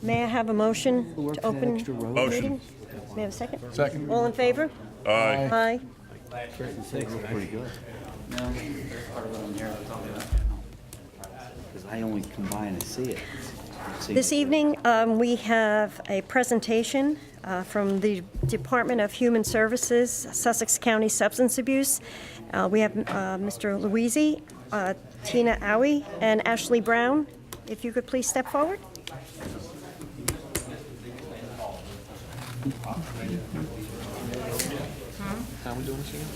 May I have a motion to open the Motion. meeting? May I have a second? Second. All in favor? Aye. Aye. Pretty good. No, there's part of it on here. Because I only combine and see it. This evening, we have a presentation from the Department of Human Services, Sussex County Substance Abuse. We have Mr. Louisi, Tina Owie, and Ashley Brown. If you could please step forward. How are we doing this again?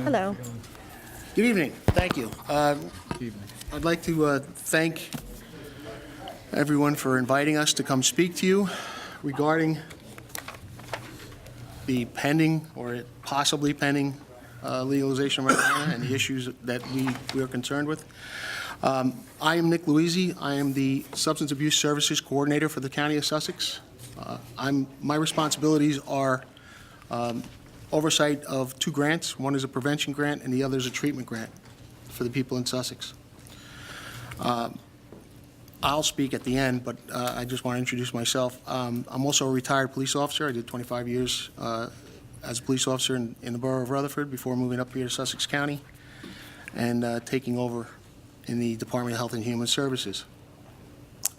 Hello. Good evening. Thank you. I'd like to thank everyone for inviting us to come speak to you regarding the pending or possibly pending legalization of marijuana and the issues that we are concerned with. I am Nick Louisi. I am the Substance Abuse Services Coordinator for the County of Sussex. My responsibilities are oversight of two grants. One is a prevention grant and the other is a treatment grant for the people in Sussex. I'll speak at the end, but I just want to introduce myself. I'm also a retired police officer. I did 25 years as a police officer in the borough of Rutherford before moving up here to Sussex County and taking over in the Department of Health and Human Services.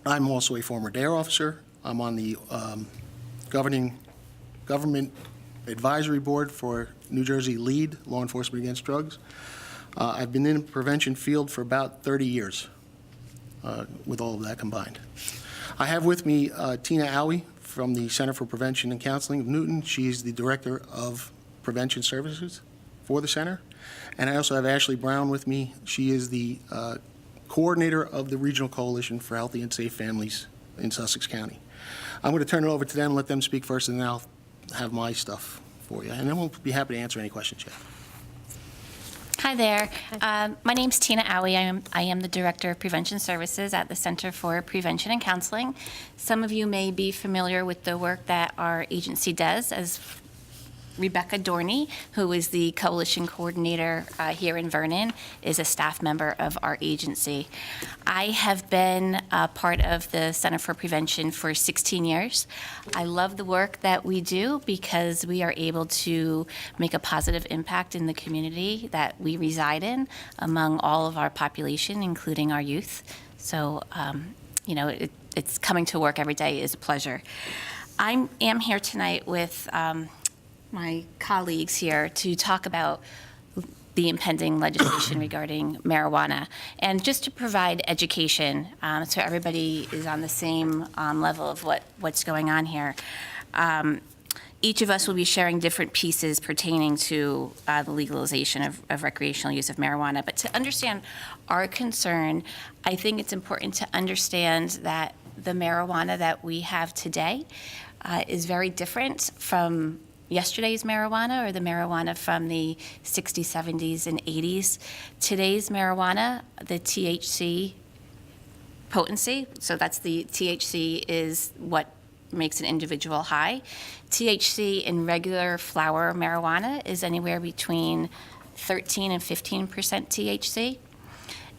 I'm also a former DARE officer. I'm on the Government Advisory Board for New Jersey LEAD, Law Enforcement Against Drugs. I've been in the prevention field for about 30 years with all of that combined. I have with me Tina Owie from the Center for Prevention and Counseling of Newton. She's the Director of Prevention Services for the center. And I also have Ashley Brown with me. She is the coordinator of the Regional Coalition for Healthy and Safe Families in Sussex County. I'm going to turn it over to them, let them speak first, and then I'll have my stuff for you. And then we'll be happy to answer any questions you have. Hi there. My name's Tina Owie. I am the Director of Prevention Services at the Center for Prevention and Counseling. Some of you may be familiar with the work that our agency does, as Rebecca Dorney, who is the coalition coordinator here in Vernon, is a staff member of our agency. I have been a part of the Center for Prevention for 16 years. I love the work that we do because we are able to make a positive impact in the community that we reside in among all of our population, including our youth. So, it's coming to work every day is a pleasure. I am here tonight with my colleagues here to talk about the impending legislation regarding marijuana, and just to provide education so everybody is on the same level of what's going on here. Each of us will be sharing different pieces pertaining to the legalization of recreational use of marijuana. But to understand our concern, I think it's important to understand that the marijuana that we have today is very different from yesterday's marijuana or the marijuana from the 60s, 70s, and 80s. Today's marijuana, the THC potency, so that's the THC is what makes an individual high. THC in regular flower marijuana is anywhere between 13 and 15% THC.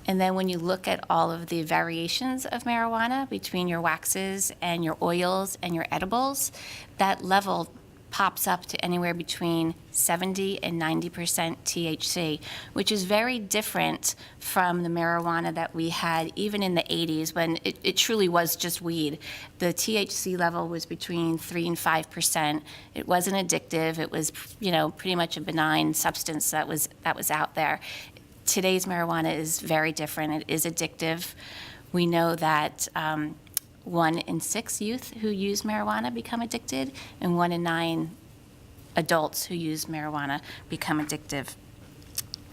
And then when you look at all of the variations of marijuana between your waxes and your oils and your edibles, that level pops up to anywhere between 70 and 90% THC, which is very different from the marijuana that we had even in the 80s when it truly was just weed. The THC level was between 3 and 5%. It wasn't addictive. It was, pretty much a benign substance that was out there. Today's marijuana is very different. It is addictive. We know that 1 in 6 youth who use marijuana become addicted, and 1 in 9 adults who use marijuana become addictive.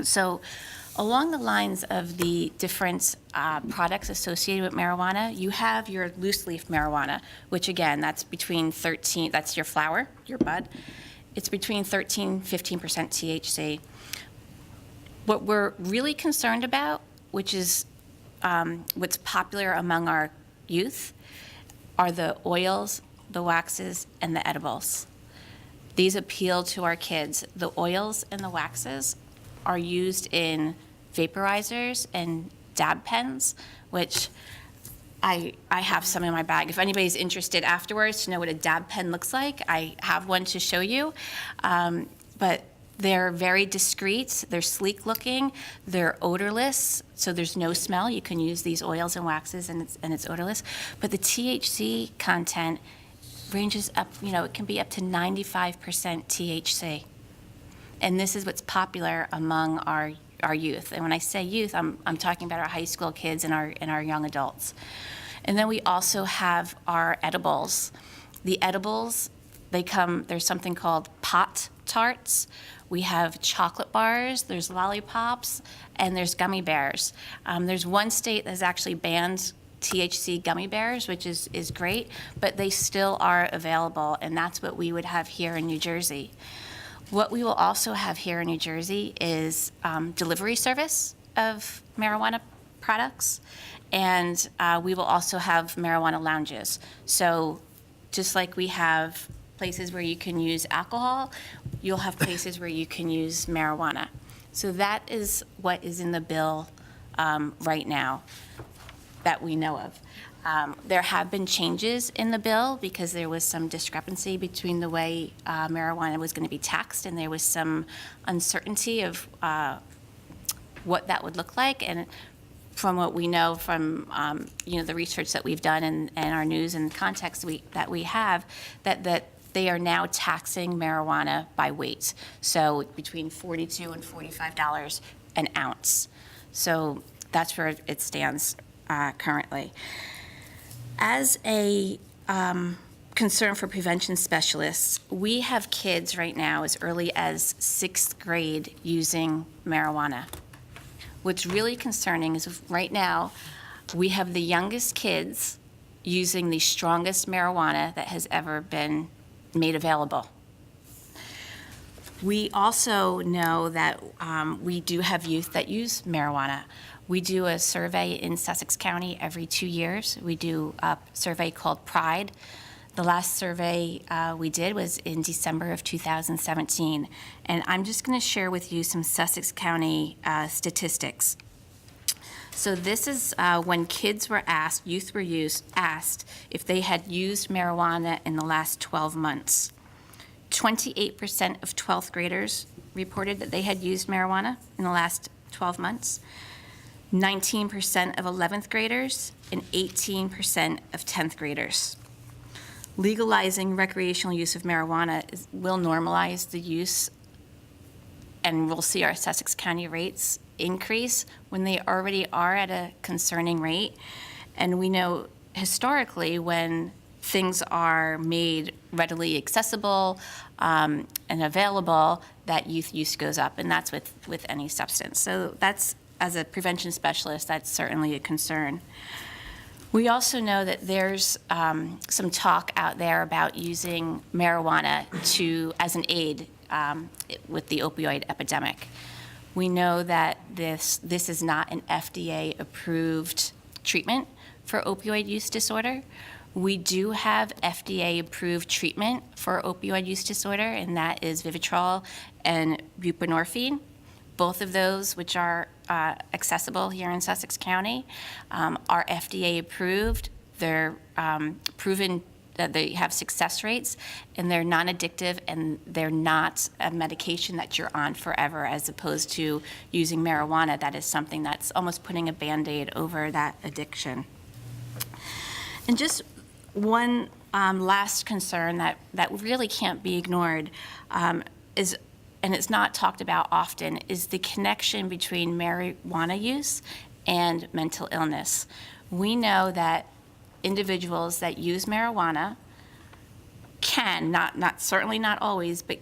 So along the lines of the different products associated with marijuana, you have your loose leaf marijuana, which again, that's between 13, that's your flower, your bud. It's between 13, 15% THC. What we're really concerned about, which is what's popular among our youth, are the oils, the waxes, and the edibles. These appeal to our kids. The oils and the waxes are used in vaporizers and dab pens, which I have some in my bag. If anybody's interested afterwards to know what a dab pen looks like, I have one to show you. But they're very discreet, they're sleek looking, they're odorless, so there's no smell. You can use these oils and waxes and it's odorless. But the THC content ranges up, it can be up to 95% THC. And this is what's popular among our youth. And when I say youth, I'm talking about our high school kids and our young adults. And then we also have our edibles. The edibles, there's something called pot tarts. We have chocolate bars, there's lollipops, and there's gummy bears. There's one state that's actually banned THC gummy bears, which is great, but they still are available, and that's what we would have here in New Jersey. What we will also have here in New Jersey is delivery service of marijuana products, and we will also have marijuana lounges. So just like we have places where you can use alcohol, you'll have places where you can use marijuana. So that is what is in the bill right now that we know of. There have been changes in the bill because there was some discrepancy between the way marijuana was going to be taxed, and there was some uncertainty of what that would look like. And from what we know from the research that we've done and our news and context that we have, that they are now taxing marijuana by weight, so between $42 and $45 an ounce. So that's where it stands currently. As a concern for prevention specialists, we have kids right now as early as 6th grade using marijuana. What's really concerning is right now we have the youngest kids using the strongest marijuana that has ever been made available. We also know that we do have youth that use marijuana. We do a survey in Sussex County every 2 years. We do a survey called Pride. The last survey we did was in December of 2017. And I'm just going to share with you some Sussex County statistics. So this is when kids were asked, youth were asked if they had used marijuana in the last 12 months. 28% of 12th graders reported that they had used marijuana in the last 12 months. 19% of 11th graders and 18% of 10th graders. Legalizing recreational use of marijuana will normalize the use, and we'll see our Sussex County rates increase when they already are at a concerning rate. And we know historically when things are made readily accessible and available, that youth use goes up, and that's with any substance. So that's, as a prevention specialist, that's certainly a concern. We also know that there's some talk out there about using marijuana as an aid with the opioid epidemic. We know that this is not an FDA-approved treatment for opioid use disorder. We do have FDA-approved treatment for opioid use disorder, and that is Vivitrol and buprenorphine. Both of those, which are accessible here in Sussex County, are FDA approved. They're proven that they have success rates, and they're non-addictive, and they're not a medication that you're on forever, as opposed to using marijuana. That is something that's almost putting a Band-Aid over that addiction. And just one last concern that really can't be ignored is, and it's not talked about often, is the connection between marijuana use and mental illness. We know that individuals that use marijuana can, certainly not always, but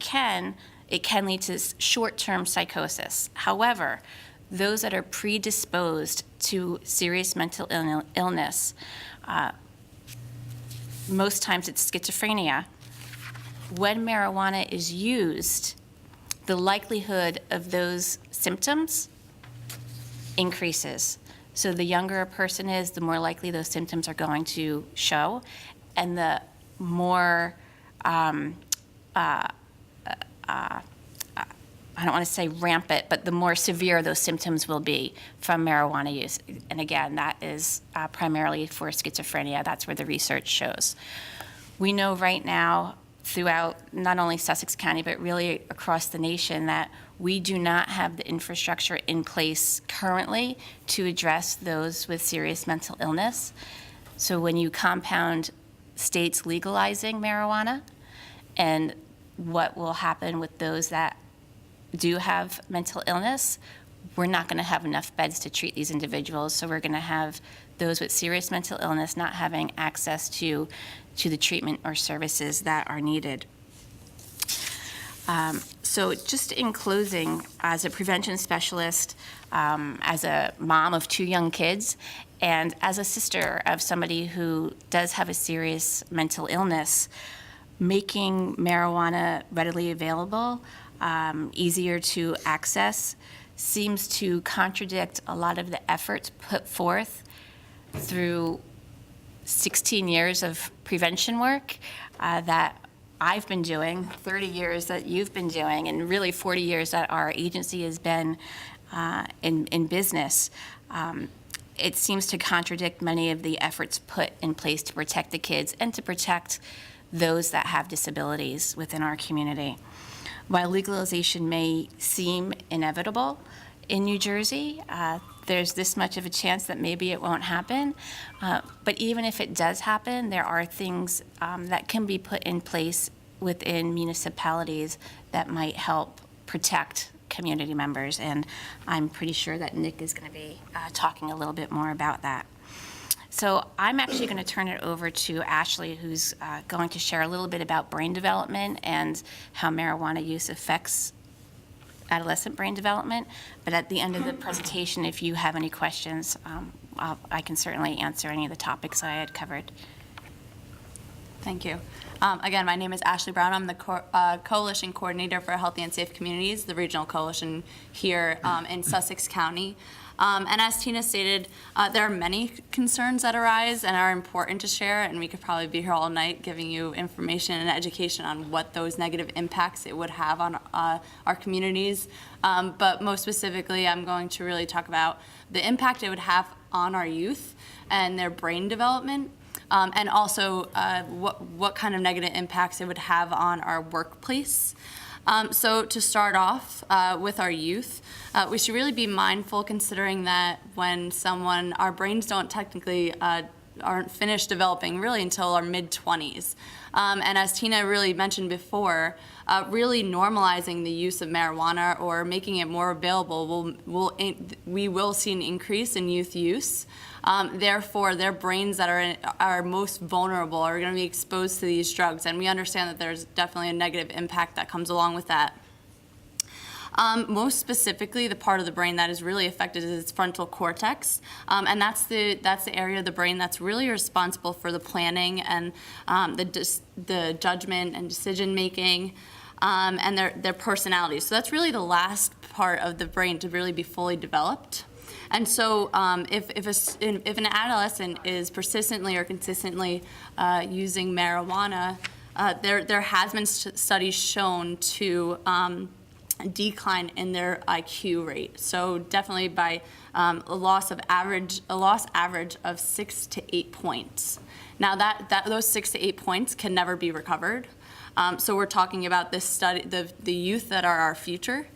it can lead to short-term psychosis. However, those that are predisposed to serious mental illness, most times it's schizophrenia, when marijuana is used, the likelihood of those symptoms increases. So the younger a person is, the more likely those symptoms are going to show, and the more I don't want to say rampant, but the more severe those symptoms will be from marijuana use. And again, that is primarily for schizophrenia. That's where the research shows. We know right now throughout not only Sussex County, but really across the nation, that we do not have the infrastructure in place currently to address those with serious mental illness. So when you compound states legalizing marijuana and what will happen with those that do have mental illness, we're not going to have enough beds to treat these individuals. So we're going to have those with serious mental illness not having access to the treatment or services that are needed. So just in closing, as a prevention specialist, as a mom of 2 young kids, and as a sister of somebody who does have a serious mental illness, making marijuana readily available, easier to access, seems to contradict a lot of the efforts put forth through 16 years of prevention work that I've been doing, 30 years that you've been doing, and really 40 years that our agency has been in business. It seems to contradict many of the efforts put in place to protect the kids and to protect those that have disabilities within our community. While legalization may seem inevitable in New Jersey, there's this much of a chance that maybe it won't happen. But even if it does happen, there are things that can be put in place within municipalities that might help protect community members. And I'm pretty sure that Nick is going to be talking a little bit more about that. So I'm actually going to turn it over to Ashley, who's going to share a little bit about brain development and how marijuana use affects adolescent brain development. But at the end of the presentation, if you have any questions, I can certainly answer any of the topics I had covered. Thank you. Again, my name is Ashley Brown. I'm the Coalition Coordinator for Healthy and Safe Communities, the regional coalition here in Sussex County. And as Tina stated, there are many concerns that arise and are important to share, and we could probably be here all night giving you information and education on what those negative impacts it would have on our communities. But most specifically, I'm going to really talk about the impact it would have on our youth and their brain development. And also what kind of negative impacts it would have on our workplace. So to start off with our youth, we should really be mindful considering that when our brains don't technically aren't finished developing really until our mid-20s. And as Tina really mentioned before, really normalizing the use of marijuana or making it more available we will see an increase in youth use. Therefore, their brains that are most vulnerable are going to be exposed to these drugs, and we understand that there's definitely a negative impact that comes along with that. Most specifically, the part of the brain that is really affected is its frontal cortex, and that's the area of the brain that's really responsible for the planning and the judgment and decision making. And their personalities. So that's really the last part of the brain to really be fully developed. And so if an adolescent is persistently or consistently using marijuana, there has been studies shown to decline in their IQ rate. So definitely by a loss average of 6 to 8 points. Now those 6 to 8 points can never be recovered. So we're talking about this study, the youth that are our future.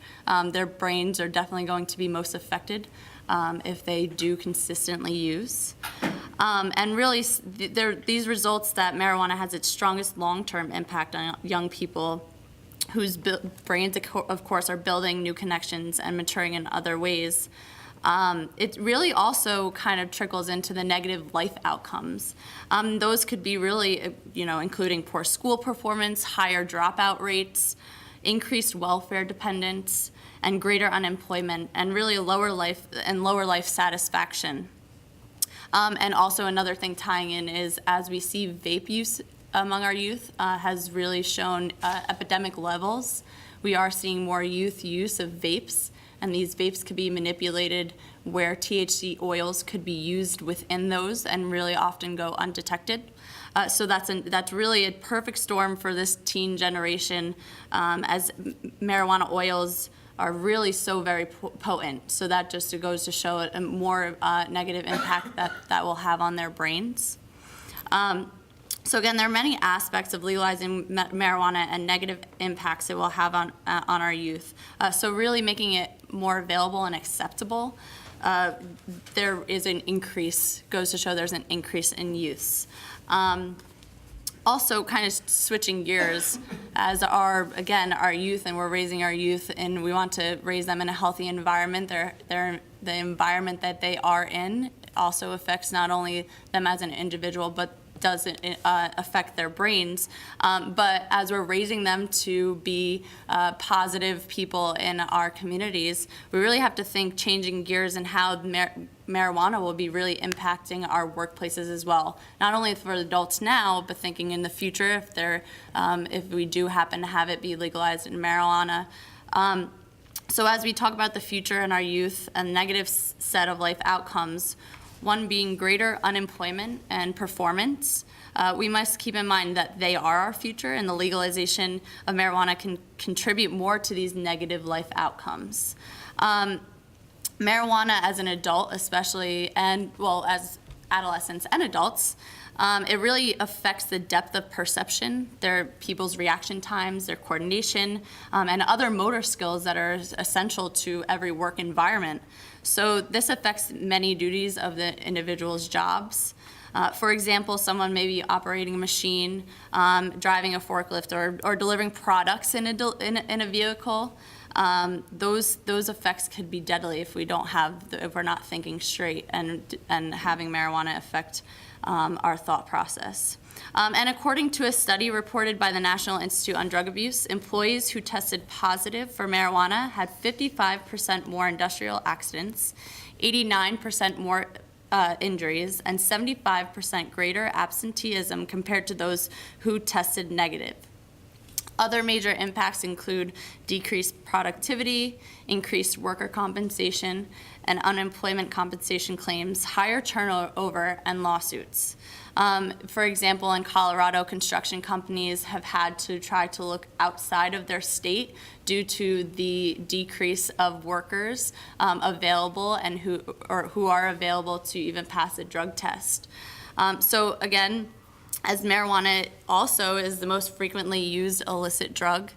Their brains are definitely going to be most affected if they do consistently use. And really, these results that marijuana has its strongest long-term impact on young people whose brains, of course, are building new connections and maturing in other ways. It really also kind of trickles into the negative life outcomes. Those could be really, including poor school performance, higher dropout rates, increased welfare dependence, and greater unemployment, and really lower life satisfaction. And also another thing tying in is as we see vape use among our youth has really shown epidemic levels. We are seeing more youth use of vapes. And these vapes could be manipulated where THC oils could be used within those and really often go undetected. So that's really a perfect storm for this teen generation as marijuana oils are really so very potent. So that just goes to show a more negative impact that will have on their brains. So again, there are many aspects of legalizing marijuana and negative impacts it will have on our youth. So really making it more available and acceptable, there is an increase, goes to show there's an increase in use. Also, kind of switching gears, as our youth, and we're raising our youth, and we want to raise them in a healthy environment. The environment that they are in also affects not only them as an individual, but doesn't affect their brains. But as we're raising them to be positive people in our communities, we really have to think changing gears and how marijuana will be really impacting our workplaces as well. Not only for adults now, but thinking in the future if we do happen to have it be legalized in marijuana. So as we talk about the future and our youth and negative set of life outcomes, one being greater unemployment and performance, we must keep in mind that they are our future, and the legalization of marijuana can contribute more to these negative life outcomes. Marijuana as an adult especially, and well, as adolescents and adults, it really affects the depth of perception, their people's reaction times, their coordination, and other motor skills that are essential to every work environment. So this affects many duties of the individual's jobs. For example, someone may be operating a machine, driving a forklift, or delivering products in a vehicle. Those effects could be deadly if if we're not thinking straight and having marijuana affect our thought process. And according to a study reported by the National Institute on Drug Abuse, employees who tested positive for marijuana had 55% more industrial accidents, 89% more injuries, and 75% greater absenteeism compared to those who tested negative. Other major impacts include decreased productivity, increased worker compensation, and unemployment compensation claims, higher turnover, and lawsuits. For example, in Colorado, construction companies have had to try to look outside of their state due to the decrease of workers available and who are available to even pass a drug test. So again, as marijuana also is the most frequently used illicit drug,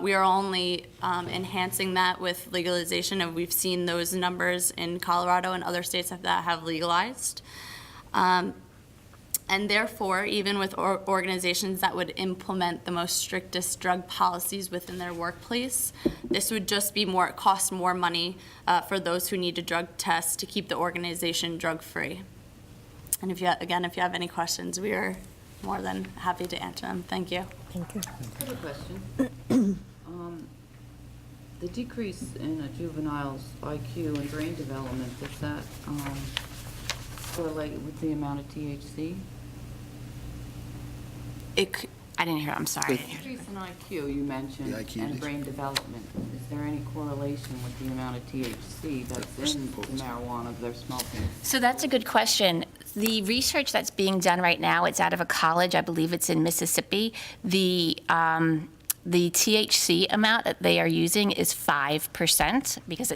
we are only enhancing that with legalization, and we've seen those numbers in Colorado and other states that have legalized. And therefore, even with organizations that would implement the most strictest drug policies within their workplace, this would just be cost more money for those who need to drug test to keep the organization drug-free. And if you have any questions, we are more than happy to answer them. Thank you. Thank you. I have a question. The decrease in a juvenile's IQ and brain development, does that correlate with the amount of THC? I didn't hear, I'm sorry. Decrease in IQ, you mentioned, The IQ and brain development. Is there any correlation with the amount of THC that's in the marijuana they're smoking? So that's a good question. The research that's being done right now, it's out of a college, I believe it's in Mississippi. The THC amount that they are using is 5% because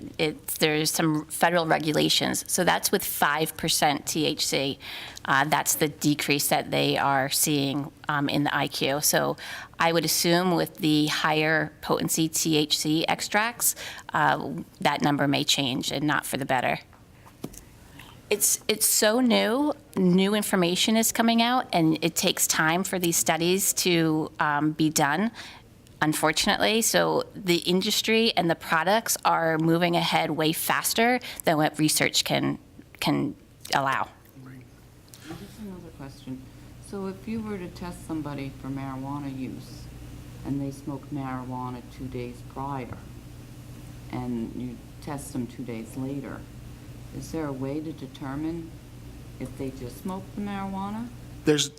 there's some federal regulations. So that's with 5% THC. That's the decrease that they are seeing in the IQ. So I would assume with the higher potency THC extracts, that number may change and not for the better. It's so new information is coming out, and it takes time for these studies to be done, unfortunately. So the industry and the products are moving ahead way faster than what research can allow. Just another question. So if you were to test somebody for marijuana use, and they smoked marijuana 2 days prior, and you test them 2 days later, is there a way to determine if they just smoked the marijuana? There's,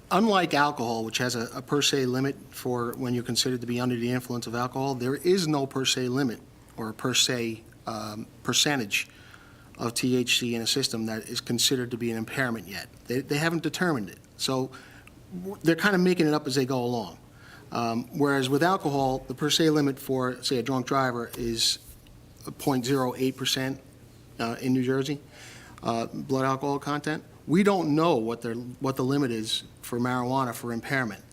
unlike alcohol, which has a per se limit for when you're considered to be under the influence of alcohol, there is no per se limit or a per se percentage of THC in a system that is considered to be an impairment yet. They haven't determined it. So they're kind of making it up as they go along. Whereas with alcohol, the per se limit for, say, a drunk driver is 0.08% in New Jersey, blood alcohol content. We don't know what the limit is for marijuana for impairment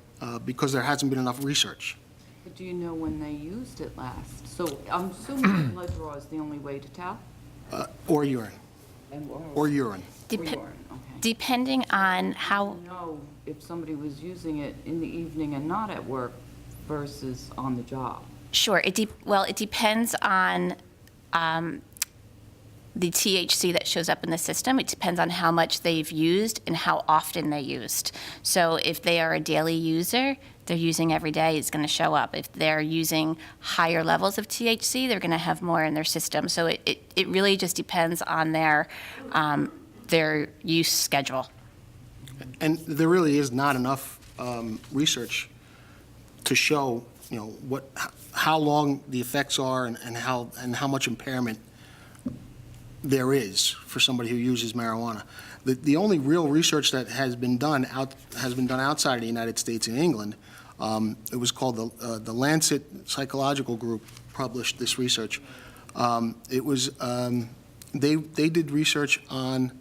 because there hasn't been enough research. But do you know when they used it last? So I'm assuming blood draw is the only way to tell? Or urine. Or urine. Dep- Okay. Depending on how, Know if somebody was using it in the evening and not at work versus on the job. sure, it depends on the THC that shows up in the system. It depends on how much they've used and how often they used. So if they are a daily user, they're using every day, it's going to show up. If they're using higher levels of THC, they're going to have more in their system. So it really just depends on their use schedule. And there really is not enough research to show, how long the effects are and how much impairment there is for somebody who uses marijuana. The only real research that has been done outside of the United States in England. It was called the Lancet Psychological Group published this research. They did research on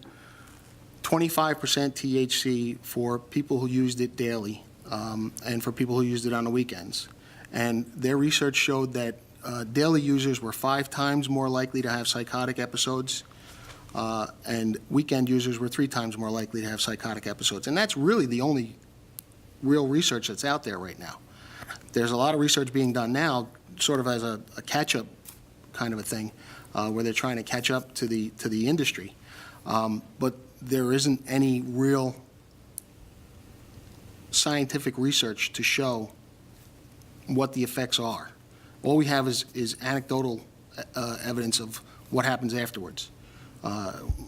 25% THC for people who used it daily and for people who used it on the weekends. And their research showed that daily users were 5 times more likely to have psychotic episodes, and weekend users were 3 times more likely to have psychotic episodes. And that's really the only real research that's out there right now. There's a lot of research being done now, sort of as a catch-up kind of a thing, where they're trying to catch up to the industry. But there isn't any real scientific research to show what the effects are. All we have is anecdotal evidence of what happens afterwards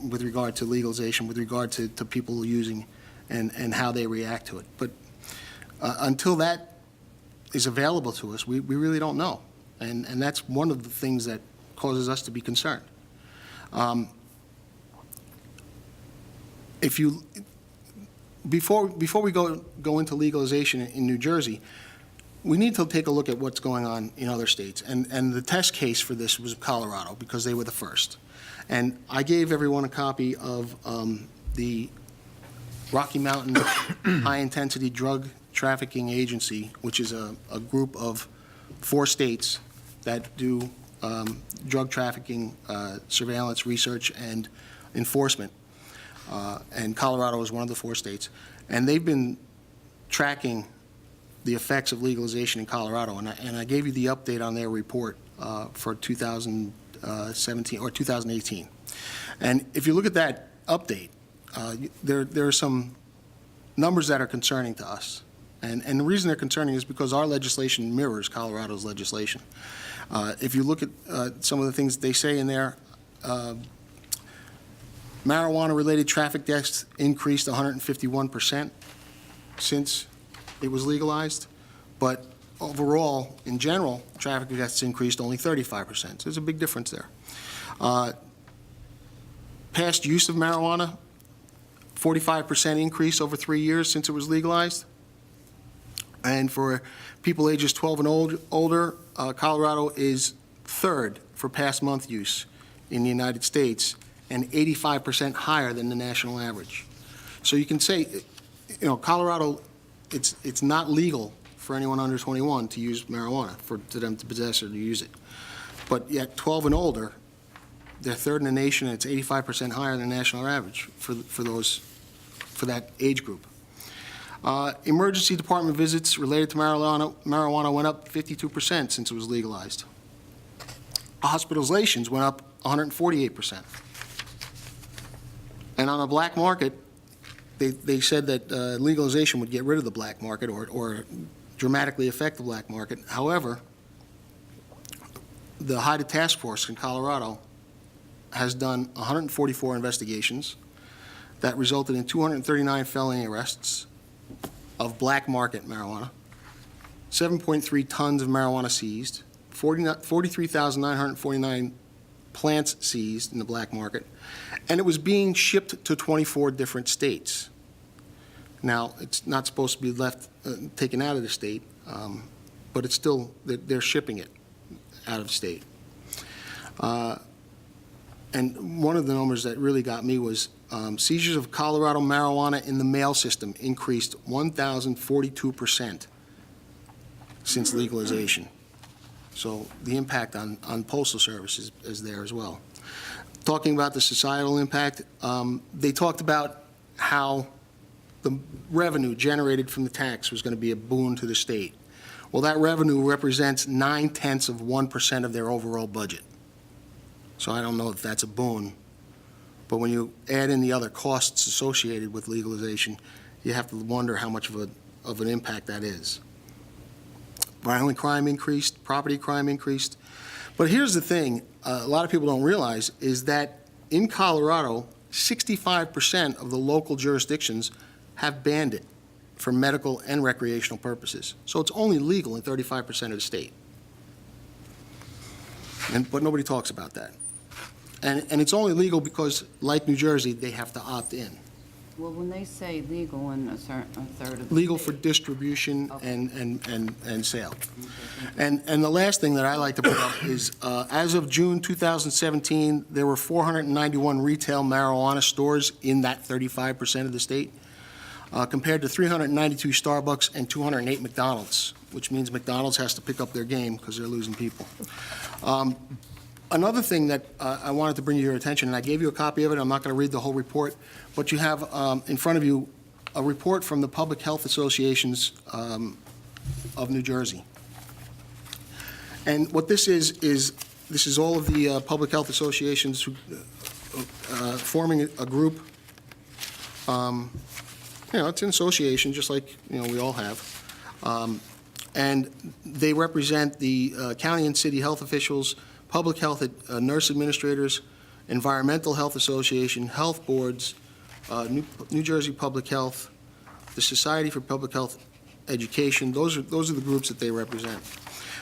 with regard to legalization, with regard to people using and how they react to it. But until that is available to us, we really don't know. And that's one of the things that causes us to be concerned. Before we go into legalization in New Jersey, we need to take a look at what's going on in other states. And the test case for this was Colorado, because they were the first. And I gave everyone a copy of the Rocky Mountain High-Intensity Drug Trafficking Agency, which is a group of 4 states that do drug trafficking surveillance, research, and enforcement. And Colorado is one of the 4 states. And they've been tracking the effects of legalization in Colorado. And I gave you the update on their report for 2017 or 2018. And if you look at that update, there are some numbers that are concerning to us. And the reason they're concerning is because our legislation mirrors Colorado's legislation. If you look at some of the things they say in there, marijuana-related traffic deaths increased 151% since it was legalized, but overall, in general, traffic deaths increased only 35%. So there's a big difference there. Past use of marijuana, 45% increase over 3 years since it was legalized. And for people ages 12 and older, Colorado is 3rd for past month use in the United States, and 85% higher than the national average. So you can say, Colorado, it's not legal for anyone under 21 to use marijuana, to them to possess or to use it. But yet 12 and older, they're 3rd in the nation, and it's 85% higher than the national average for that age group. Emergency department visits related to marijuana went up 52% since it was legalized. Hospitalizations went up 148%. And on the black market, they said that legalization would get rid of the black market or dramatically affect the black market. However, the HIDTA task force in Colorado has done 144 investigations that resulted in 239 felony arrests of black market marijuana, 7.3 tons of marijuana seized, 43,949 plants seized in the black market, and it was being shipped to 24 different states. Now, it's not supposed to be taken out of the state, But it's still, they're shipping it out of state. And one of the numbers that really got me was seizures of Colorado marijuana in the mail system increased 1,042% since legalization. So the impact on Postal Service is there as well. Talking about the societal impact, they talked about how the revenue generated from the tax was going to be a boon to the state. Well, that revenue represents 0.9% of their overall budget. So I don't know if that's a boon, but when you add in the other costs associated with legalization, you have to wonder how much of an impact that is. Violent crime increased, property crime increased. But here's the thing, a lot of people don't realize, is that in Colorado, 65% of the local jurisdictions have banned it for medical and recreational purposes. So it's only legal in 35% of the state. But nobody talks about that. And it's only legal because, like New Jersey, they have to opt in. Well, when they say legal in a third of the Legal for state- distribution Okay. and sale. And the last thing that I like to put up is, as of June 2017, there were 491 retail marijuana stores in that 35% of the state, compared to 392 Starbucks and 208 McDonald's, which means McDonald's has to pick up their game because they're losing people. Another thing that I wanted to bring to your attention, and I gave you a copy of it, I'm not going to read the whole report, but you have in front of you a report from the Public Health Associations of New Jersey. And what this is this is all of the public health associations who, forming a group. It's an association, just like, we all have. And they represent the county and city health officials, public health nurse administrators, environmental health association, health boards, New Jersey Public Health, the Society for Public Health Education. Those are the groups that they represent.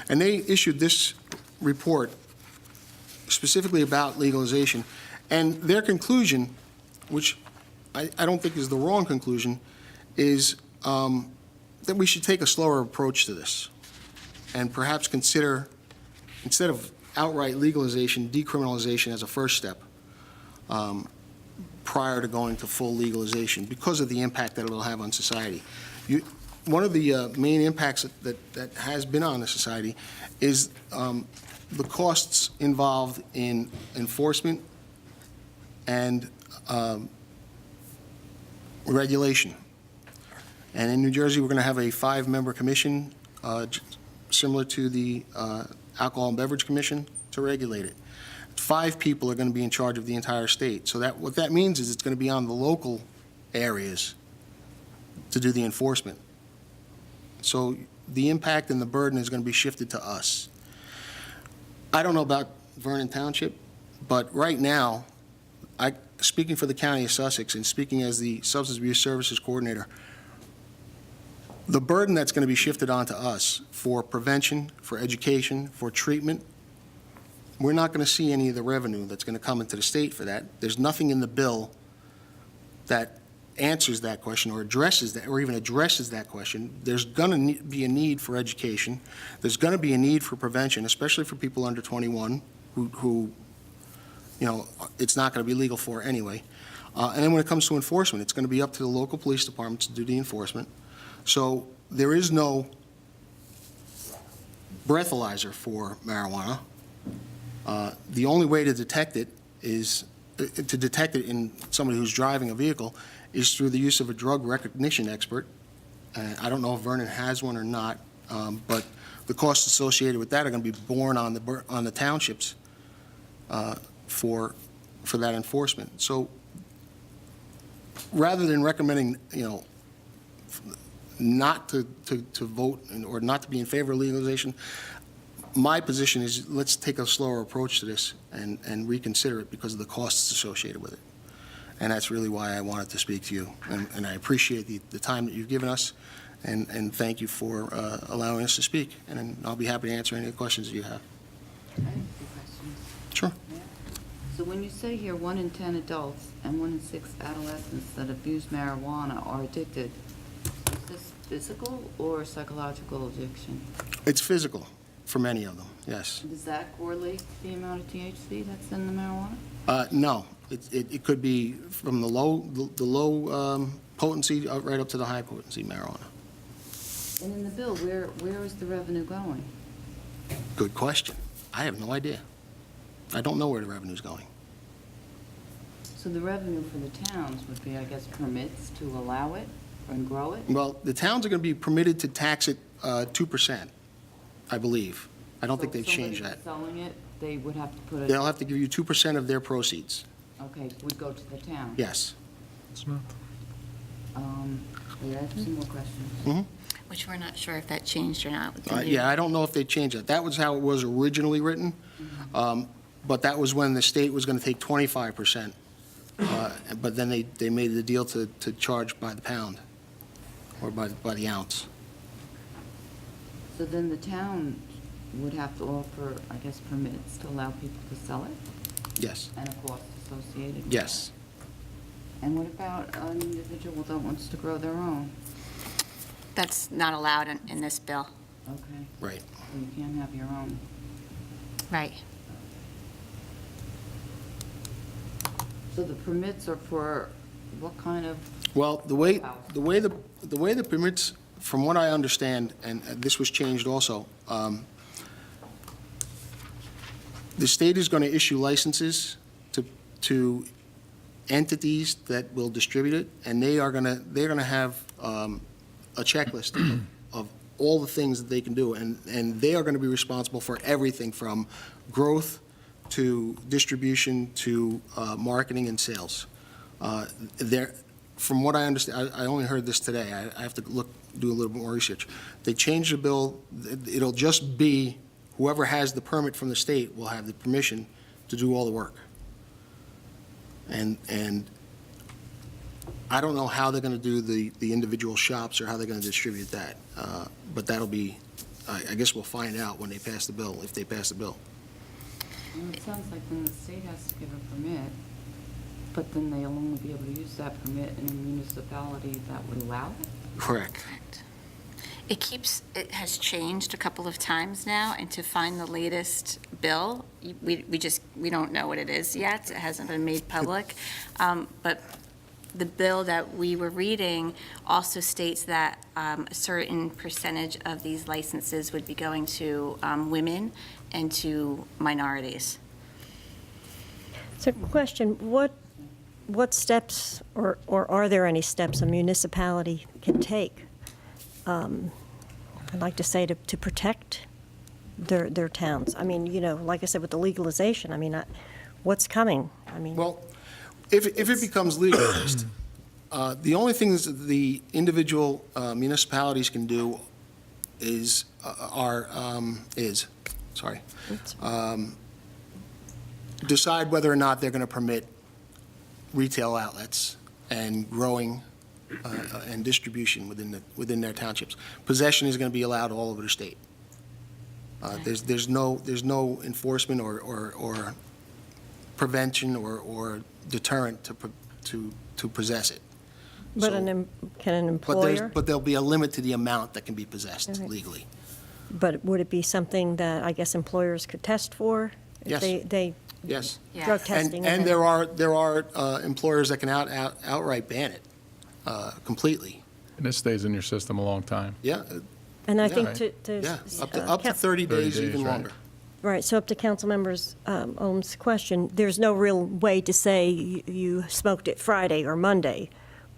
And they issued this report specifically about legalization. And their conclusion, which I don't think is the wrong conclusion, is that we should take a slower approach to this and perhaps consider, instead of outright legalization, decriminalization as a first step prior to going to full legalization because of the impact that it will have on society. One of the main impacts that has been on the society is the costs involved in enforcement and regulation. And in New Jersey, we're going to have a 5-member commission similar to the Alcohol and Beverage Commission to regulate it. 5 people are going to be in charge of the entire state. So what that means is it's going to be on the local areas to do the enforcement. So the impact and the burden is going to be shifted to us. I don't know about Vernon Township, but right now, speaking for the County of Sussex and speaking as the Substance Abuse Services Coordinator, the burden that's going to be shifted onto us for prevention, for education, for treatment, we're not going to see any of the revenue that's going to come into the state for that. There's nothing in the bill that answers that question or addresses that, or even addresses that question. There's going to be a need for education. There's going to be a need for prevention, especially for people under 21 who it's not going to be legal for anyway. And then when it comes to enforcement, it's going to be up to the local police departments to do the enforcement. So there is no breathalyzer for marijuana. The only way to detect it in somebody who's driving a vehicle is through the use of a drug recognition expert. I don't know if Vernon has one or not, but the costs associated with that are going to be borne on the townships for that enforcement. So rather than recommending, not to vote or not to be in favor of legalization, my position is let's take a slower approach to this and reconsider it because of the costs associated with it. And that's really why I wanted to speak to you. And I appreciate the time that you've given us, and thank you for allowing us to speak. And I'll be happy to answer any of the questions that you have. I have a few questions. Sure. So when you say here 1 in 10 adults and 1 in 6 adolescents that abuse marijuana are addicted, is this physical or psychological addiction? It's physical for many of them, yes. Does that correlate to the amount of THC that's in the marijuana? No, it could be from the low potency right up to the high potency marijuana. And in the bill, where is the revenue going? Good question. I have no idea. I don't know where the revenue's going. So the revenue for the towns would be, I guess, permits to allow it and grow it? Well, the towns are going to be permitted to tax it 2%, I believe. I don't think they've changed that. So if somebody's selling it, they would have to put it, They'll have to give you 2% of their proceeds. okay, would go to the town? Yes. Yeah, I have some more questions. Mm-hmm. Which we're not sure if that changed or not with the new. Yeah, I don't know if they changed that. That was how it was originally written, but that was when the state was going to take 25%. But then they made the deal to charge by the pound or by the ounce. So then the town would have to offer, I guess, permits to allow people to sell it Yes, and a cost associated with yes. that? And what about an individual that wants to grow their own? That's not allowed in this bill. Okay, Right. so you can't have your own. Right. So the permits are for what kind of, Well, the way the permits, from what I understand, and this was changed also, the state is going to issue licenses to entities that will distribute it, and they're going to have a checklist of all the things that they can do, and they are going to be responsible for everything from growth to distribution to marketing and sales. From what I understand, I only heard this today. I have to do a little bit more research. They changed the bill. It'll just be whoever has the permit from the state will have the permission to do all the work. And I don't know how they're going to do the individual shops or how they're going to distribute that. But that'll be, I guess we'll find out when they pass the bill, if they pass the bill. well, it sounds like then the state has to give a permit, but then they'll only be able to use that permit in a municipality that would allow it? Correct. It has changed a couple of times now, and to find the latest bill, we don't know what it is yet. It hasn't been made public. But the bill that we were reading also states that a certain percentage of these licenses would be going to women and to minorities. So question, what steps, or are there any steps a municipality can take? I'd like to say to protect their towns. I mean, like I said, with the legalization, I mean, what's coming? I mean. Well, if it becomes legalized, the only things that the individual municipalities can do is decide whether or not they're going to permit retail outlets and growing and distribution within their townships. Possession is going to be allowed all over the state. There's no enforcement or prevention or deterrent to possess it. But So- can an employer? But there'll be a limit to the amount that can be possessed All right. legally. But would it be something that I guess employers could test for? If Yes. they Yes. drug testing? And then- there are employers that can outright ban it completely. And this stays in your system a long time. Yeah, And I yeah. think to. yeah, up to 30 days, 30 even days, right. longer. Right, so up to council members Ohm's question, there's no real way to say you smoked it Friday or Monday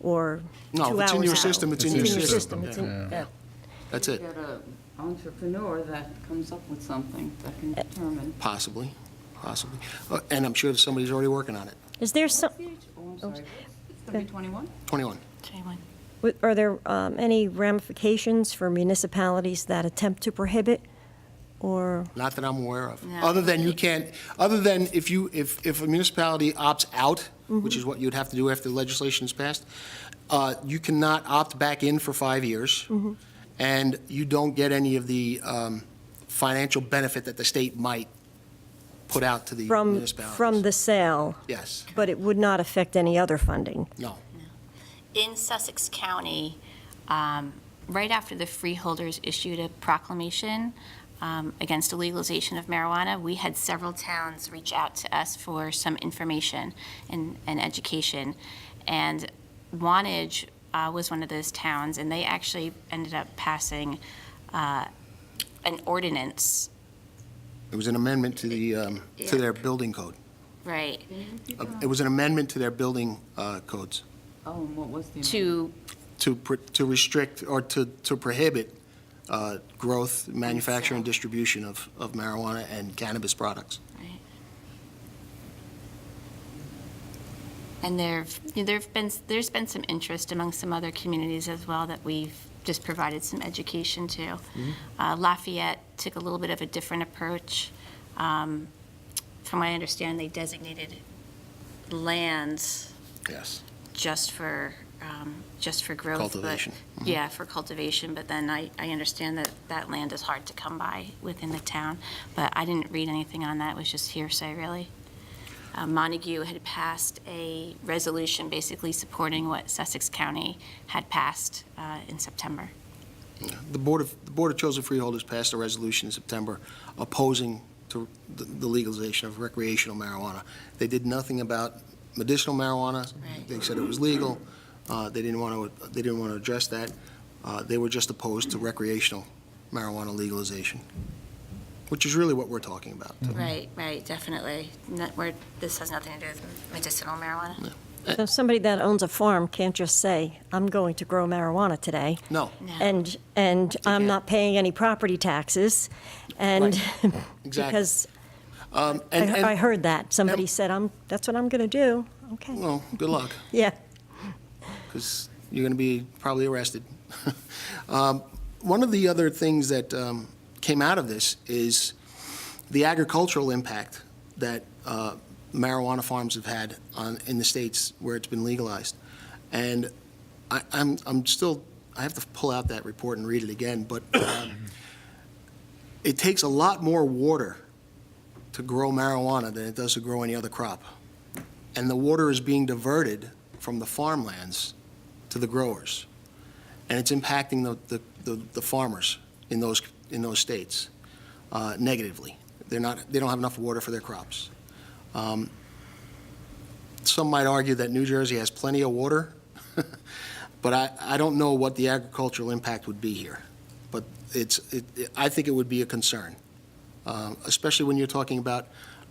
or 2 hours No, if it's in your out. system, it's in your system. It's in- Yeah. yeah. That's it, Get an entrepreneur that comes up with something that can determine. possibly. And I'm sure somebody's already working on it. Is there some, Oh, I'm sorry. It's going to be 21? 21. are there any ramifications for municipalities that attempt to prohibit? Or, Not that I'm aware of. No. Other than if a municipality opts out, which is what you'd have to do after the legislation is passed, you cannot opt back in for 5 years, and you don't get any of the financial benefit that the state might put out to the municipalities. from the sale, Yes, but it would not affect any other funding? no. In Sussex County, right after the freeholders issued a proclamation against the legalization of marijuana, we had several towns reach out to us for some information and education. And Wantage was one of those towns, and they actually ended up passing an ordinance. It was an amendment to the, to their building code. Right. It was an amendment to their building codes Oh, and what was the? to restrict or to prohibit growth, manufacture, and distribution of marijuana and cannabis products. Right. And there's been some interest among some other communities as well that we've just provided some education to. Lafayette took a little bit of a different approach. From what I understand, they designated lands Yes. just for growth. but- Cultivation. Yeah, for cultivation, but then I understand that that land is hard to come by within the town. But I didn't read anything on that, it was just hearsay, really. Montague had passed a resolution basically supporting what Sussex County had passed in September. The Board of Chosen Freeholders passed a resolution in September opposing to the legalization of recreational marijuana. They did nothing about medicinal marijuana. Right. They said it was legal. They didn't want to address that. They were just opposed to recreational marijuana legalization, which is really what we're talking about. Right, definitely. This has nothing to do with medicinal marijuana. So somebody that owns a farm can't just say, I'm going to grow marijuana today, No, No. and I'm not paying any property taxes, and exactly. because And I heard that. Somebody said, that's what I'm going to do. Okay, well, good luck, yeah. because you're going to be probably arrested. One of the other things that came out of this is the agricultural impact that marijuana farms have had in the states where it's been legalized. And I have to pull out that report and read it again, but it takes a lot more water to grow marijuana than it does to grow any other crop. And the water is being diverted from the farmlands to the growers. And it's impacting the farmers in those states negatively. They don't have enough water for their crops. Some might argue that New Jersey has plenty of water, but I don't know what the agricultural impact would be here. But I think it would be a concern, especially when you're talking about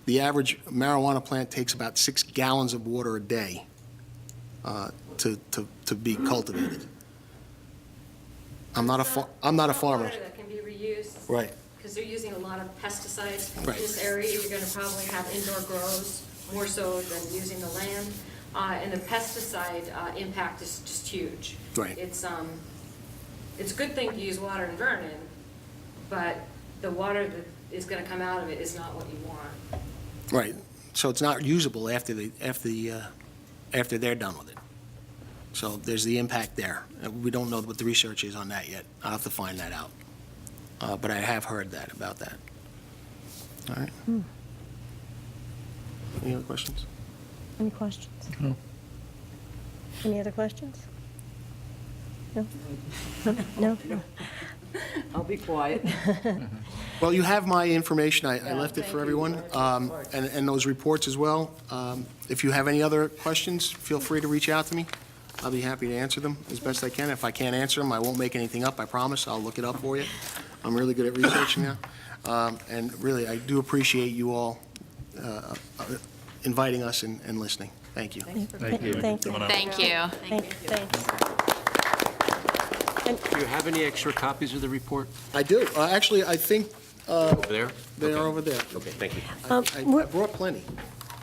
the average marijuana plant takes about 6 gallons of water a day to be cultivated. I'm not a farmer. Water that can be reused. Right. Because they're using a lot of pesticides. Right. In this area, you're going to probably have indoor grows more so than using the land. And the pesticide impact is just huge. Right. It's a good thing to use water in Vernon, but the water that is going to come out of it is not what you want. Right. So it's not usable after they're done with it. So there's the impact there. We don't know what the research is on that yet. I'll have to find that out. But I have heard about that. All right. Any other questions? Any questions? No. Any other questions? No? No? I'll be quiet. Well, you have my information. I left it for everyone, and those reports as well. If you have any other questions, feel free to reach out to me. I'll be happy to answer them as best I can. If I can't answer them, I won't make anything up, I promise. I'll look it up for you. I'm really good at researching now. And really, I do appreciate you all inviting us and listening. Thank you. Thank you. Thank you. Thank you. Thanks. Do you have any extra copies of the report? I do. Actually, I think Over there? they Okay. are over there. Okay, thank you. I brought plenty.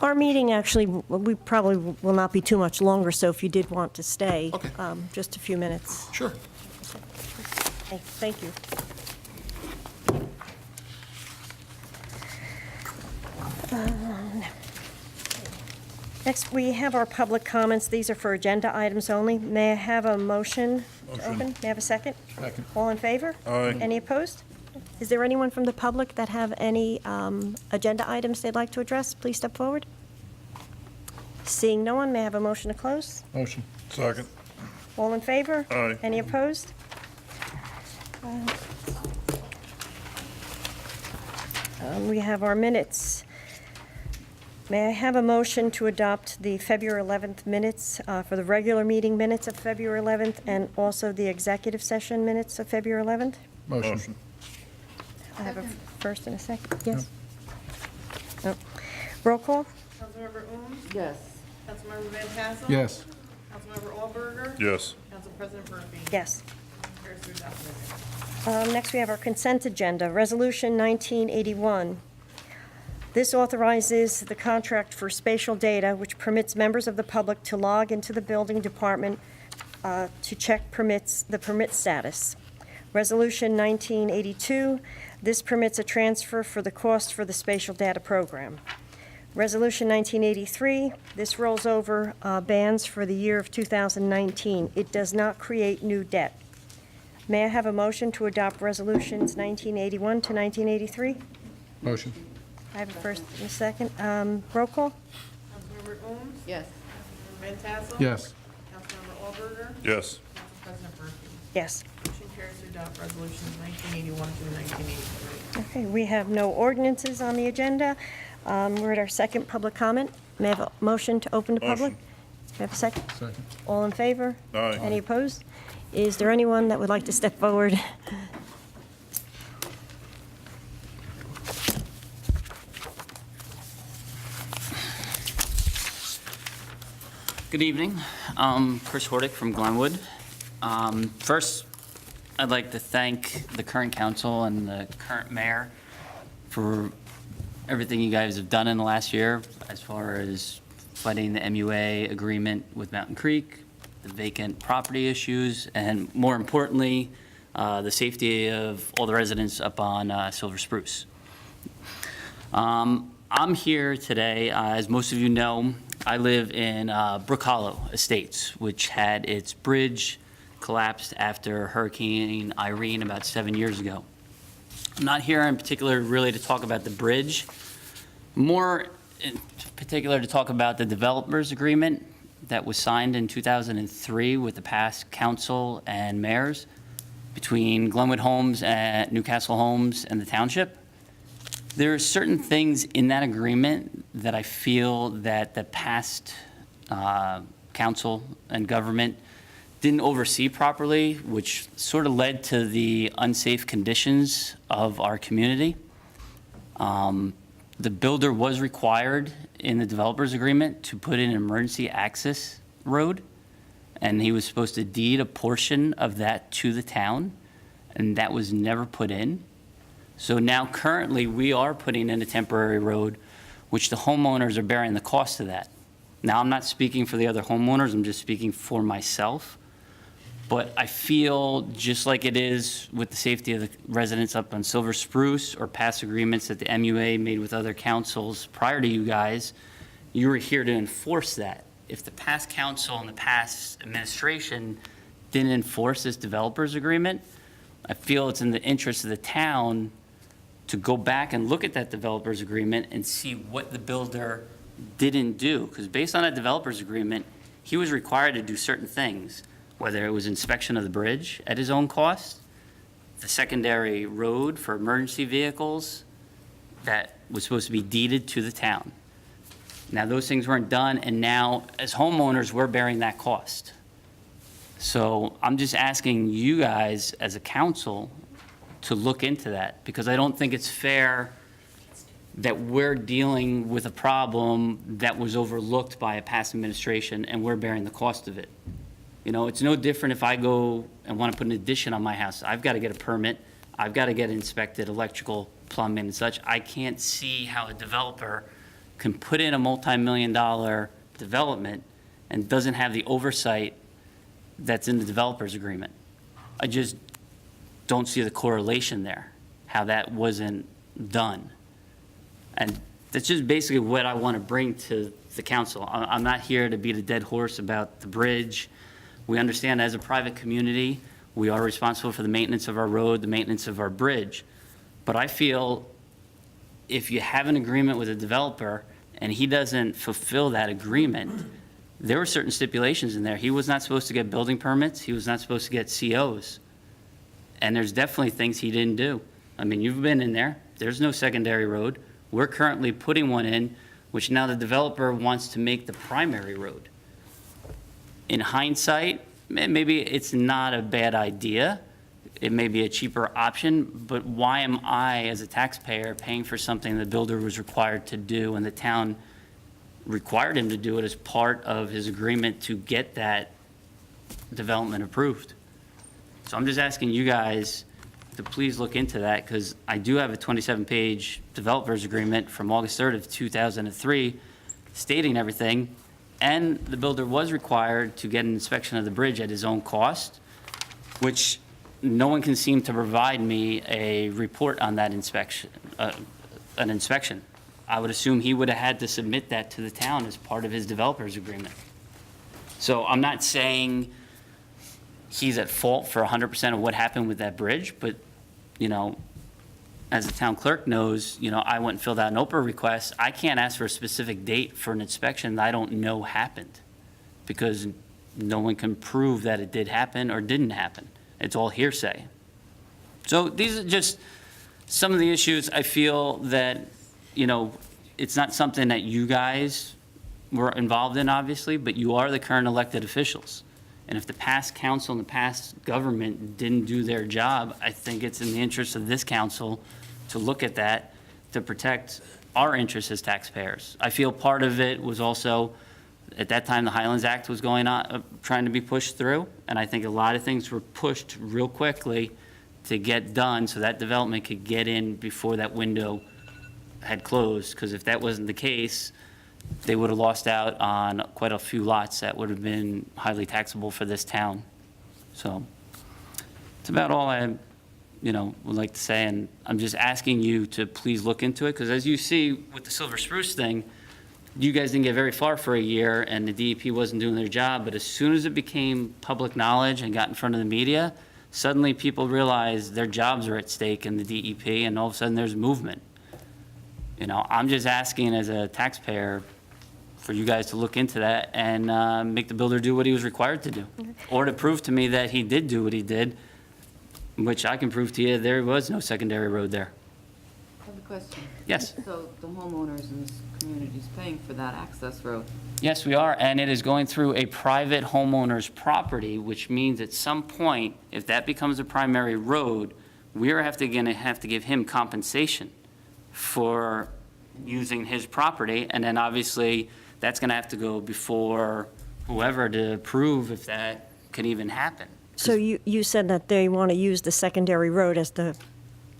Our meeting, actually, we probably will not be too much longer, so if you did want to stay, Okay. just a few minutes. Sure. Thank you. Next, we have our public comments. These are for agenda items only. May I have a motion to open? May I have a second? Second. All in favor? Aye. Any opposed? Is there anyone from the public that have any agenda items they'd like to address? Please step forward. Seeing no one, may I have a motion to close? Motion. Second. All in favor? Aye. Any opposed? We have our minutes. May I have a motion to adopt the February 11th minutes for the regular meeting minutes of February 11th and also the executive session minutes of February 11th? Motion. I have a first and a second. Yes? No. Roll call? Councilmember Owens? Yes. Councilmember Van Tassel? Yes. Councilmember Allberger? Yes. Council President Murphy? Yes. Carries to adopt minutes. Next, we have our consent agenda, Resolution 1981. This authorizes the contract for spatial data, which permits members of the public to log into the building department to check the permit status. Resolution 1982, this permits a transfer for the cost for the spatial data program. Resolution 1983, this rolls over bans for the year of 2019. It does not create new debt. May I have a motion to adopt resolutions 1981 to 1983? Motion. I have a first and a second. Roll call? Councilmember Owens? Yes. Councilmember Van Tassel? Yes. Councilmember Allberger? Yes. Council President Murphy? Yes. Motion carries to adopt resolutions 1981 through 1983. Okay, we have no ordinances on the agenda. We're at our second public comment. May I have a motion to open to public? Motion. May I have a second? Second. All in favor? Aye. Any opposed? Is there anyone that would like to step forward? Good evening. Chris Hordick from Glenwood. First, I'd like to thank the current council and the current mayor for everything you guys have done in the last year as far as fighting the MUA agreement with Mountain Creek, the vacant property issues, and more importantly, the safety of all the residents up on Silver Spruce. I'm here today, as most of you know, I live in Brook Hollow Estates, which had its bridge collapsed after Hurricane Irene about 7 years ago. I'm not here in particular really to talk about the bridge, more in particular to talk about the developers agreement that was signed in 2003 with the past council and mayors between Glenwood Homes and Newcastle Homes and the township. There are certain things in that agreement that I feel that the past council and government didn't oversee properly, which sort of led to the unsafe conditions of our community. The builder was required in the developer's agreement to put in an emergency access road, and he was supposed to deed a portion of that to the town, and that was never put in. So now currently, we are putting in a temporary road, which the homeowners are bearing the cost of that. Now, I'm not speaking for the other homeowners, I'm just speaking for myself. But I feel just like it is with the safety of the residents up on Silver Spruce or past agreements that the MUA made with other councils prior to you guys, you were here to enforce that. If the past council and the past administration didn't enforce this developers agreement, I feel it's in the interest of the town to go back and look at that developers agreement and see what the builder didn't do. Because based on that developers agreement, he was required to do certain things, whether it was inspection of the bridge at his own cost, the secondary road for emergency vehicles that was supposed to be deeded to the town. Now, those things weren't done, and now, as homeowners, we're bearing that cost. So I'm just asking you guys, as a council, to look into that, because I don't think it's fair that we're dealing with a problem that was overlooked by a past administration, and we're bearing the cost of it. You know, it's no different if I go and want to put an addition on my house. I've got to get a permit. I've got to get inspected, electrical, plumbing and such. I can't see how a developer can put in a multi-million-dollar development and doesn't have the oversight that's in the developer's agreement. I just don't see the correlation there, how that wasn't done. And that's just basically what I want to bring to the council. I'm not here to beat a dead horse about the bridge. We understand as a private community, we are responsible for the maintenance of our road, the maintenance of our bridge. But I feel if you have an agreement with a developer and he doesn't fulfill that agreement, there were certain stipulations in there. He was not supposed to get building permits. He was not supposed to get COs. And there's definitely things he didn't do. I mean, you've been in there. There's no secondary road. We're currently putting one in, which now the developer wants to make the primary road. In hindsight, maybe it's not a bad idea. It may be a cheaper option, but why am I, as a taxpayer, paying for something the builder was required to do and the town required him to do it as part of his agreement to get that development approved? So I'm just asking you guys to please look into that, because I do have a 27-page developer's agreement from August 3rd of 2003 stating everything, and the builder was required to get an inspection of the bridge at his own cost, which no one can seem to provide me a report on that inspection, an inspection. I would assume he would have had to submit that to the town as part of his developer's agreement. So I'm not saying he's at fault for 100% of what happened with that bridge, but, you know, as the town clerk knows, you know, I went and filled out an Oprah request. I can't ask for a specific date for an inspection that I don't know happened, because no one can prove that it did happen or didn't happen. It's all hearsay. So these are just some of the issues I feel that, you know, it's not something that you guys were involved in, obviously, but you are the current elected officials. And if the past council and the past government didn't do their job, I think it's in the interest of this council to look at that, to protect our interests as taxpayers. I feel part of it was also, at that time, the Highlands Act was going on, trying to be pushed through, and I think a lot of things were pushed real quickly to get done so that development could get in before that window had closed, because if that wasn't the case, they would have lost out on quite a few lots that would have been highly taxable for this town. So it's about all I, you know, would like to say, and I'm just asking you to please look into it, because as you see with the Silver Spruce thing, you guys didn't get very far for a year, and the DEP wasn't doing their job, but as soon as it became public knowledge and got in front of the media, suddenly people realized their jobs are at stake in the DEP, and all of a sudden there's movement. You know, I'm just asking as a taxpayer for you guys to look into that and make the builder do what he was required to do. Or to prove to me that he did do what he did, which I can prove to you there was no secondary road there. I have a question. Yes. So the homeowners in this community is paying for that access road? Yes, we are, and it is going through a private homeowner's property, which means at some point, if that becomes a primary road, we are gonna have to give him compensation for using his property, and then obviously that's gonna have to go before whoever to prove if that can even happen. So you said that they want to use the secondary road as the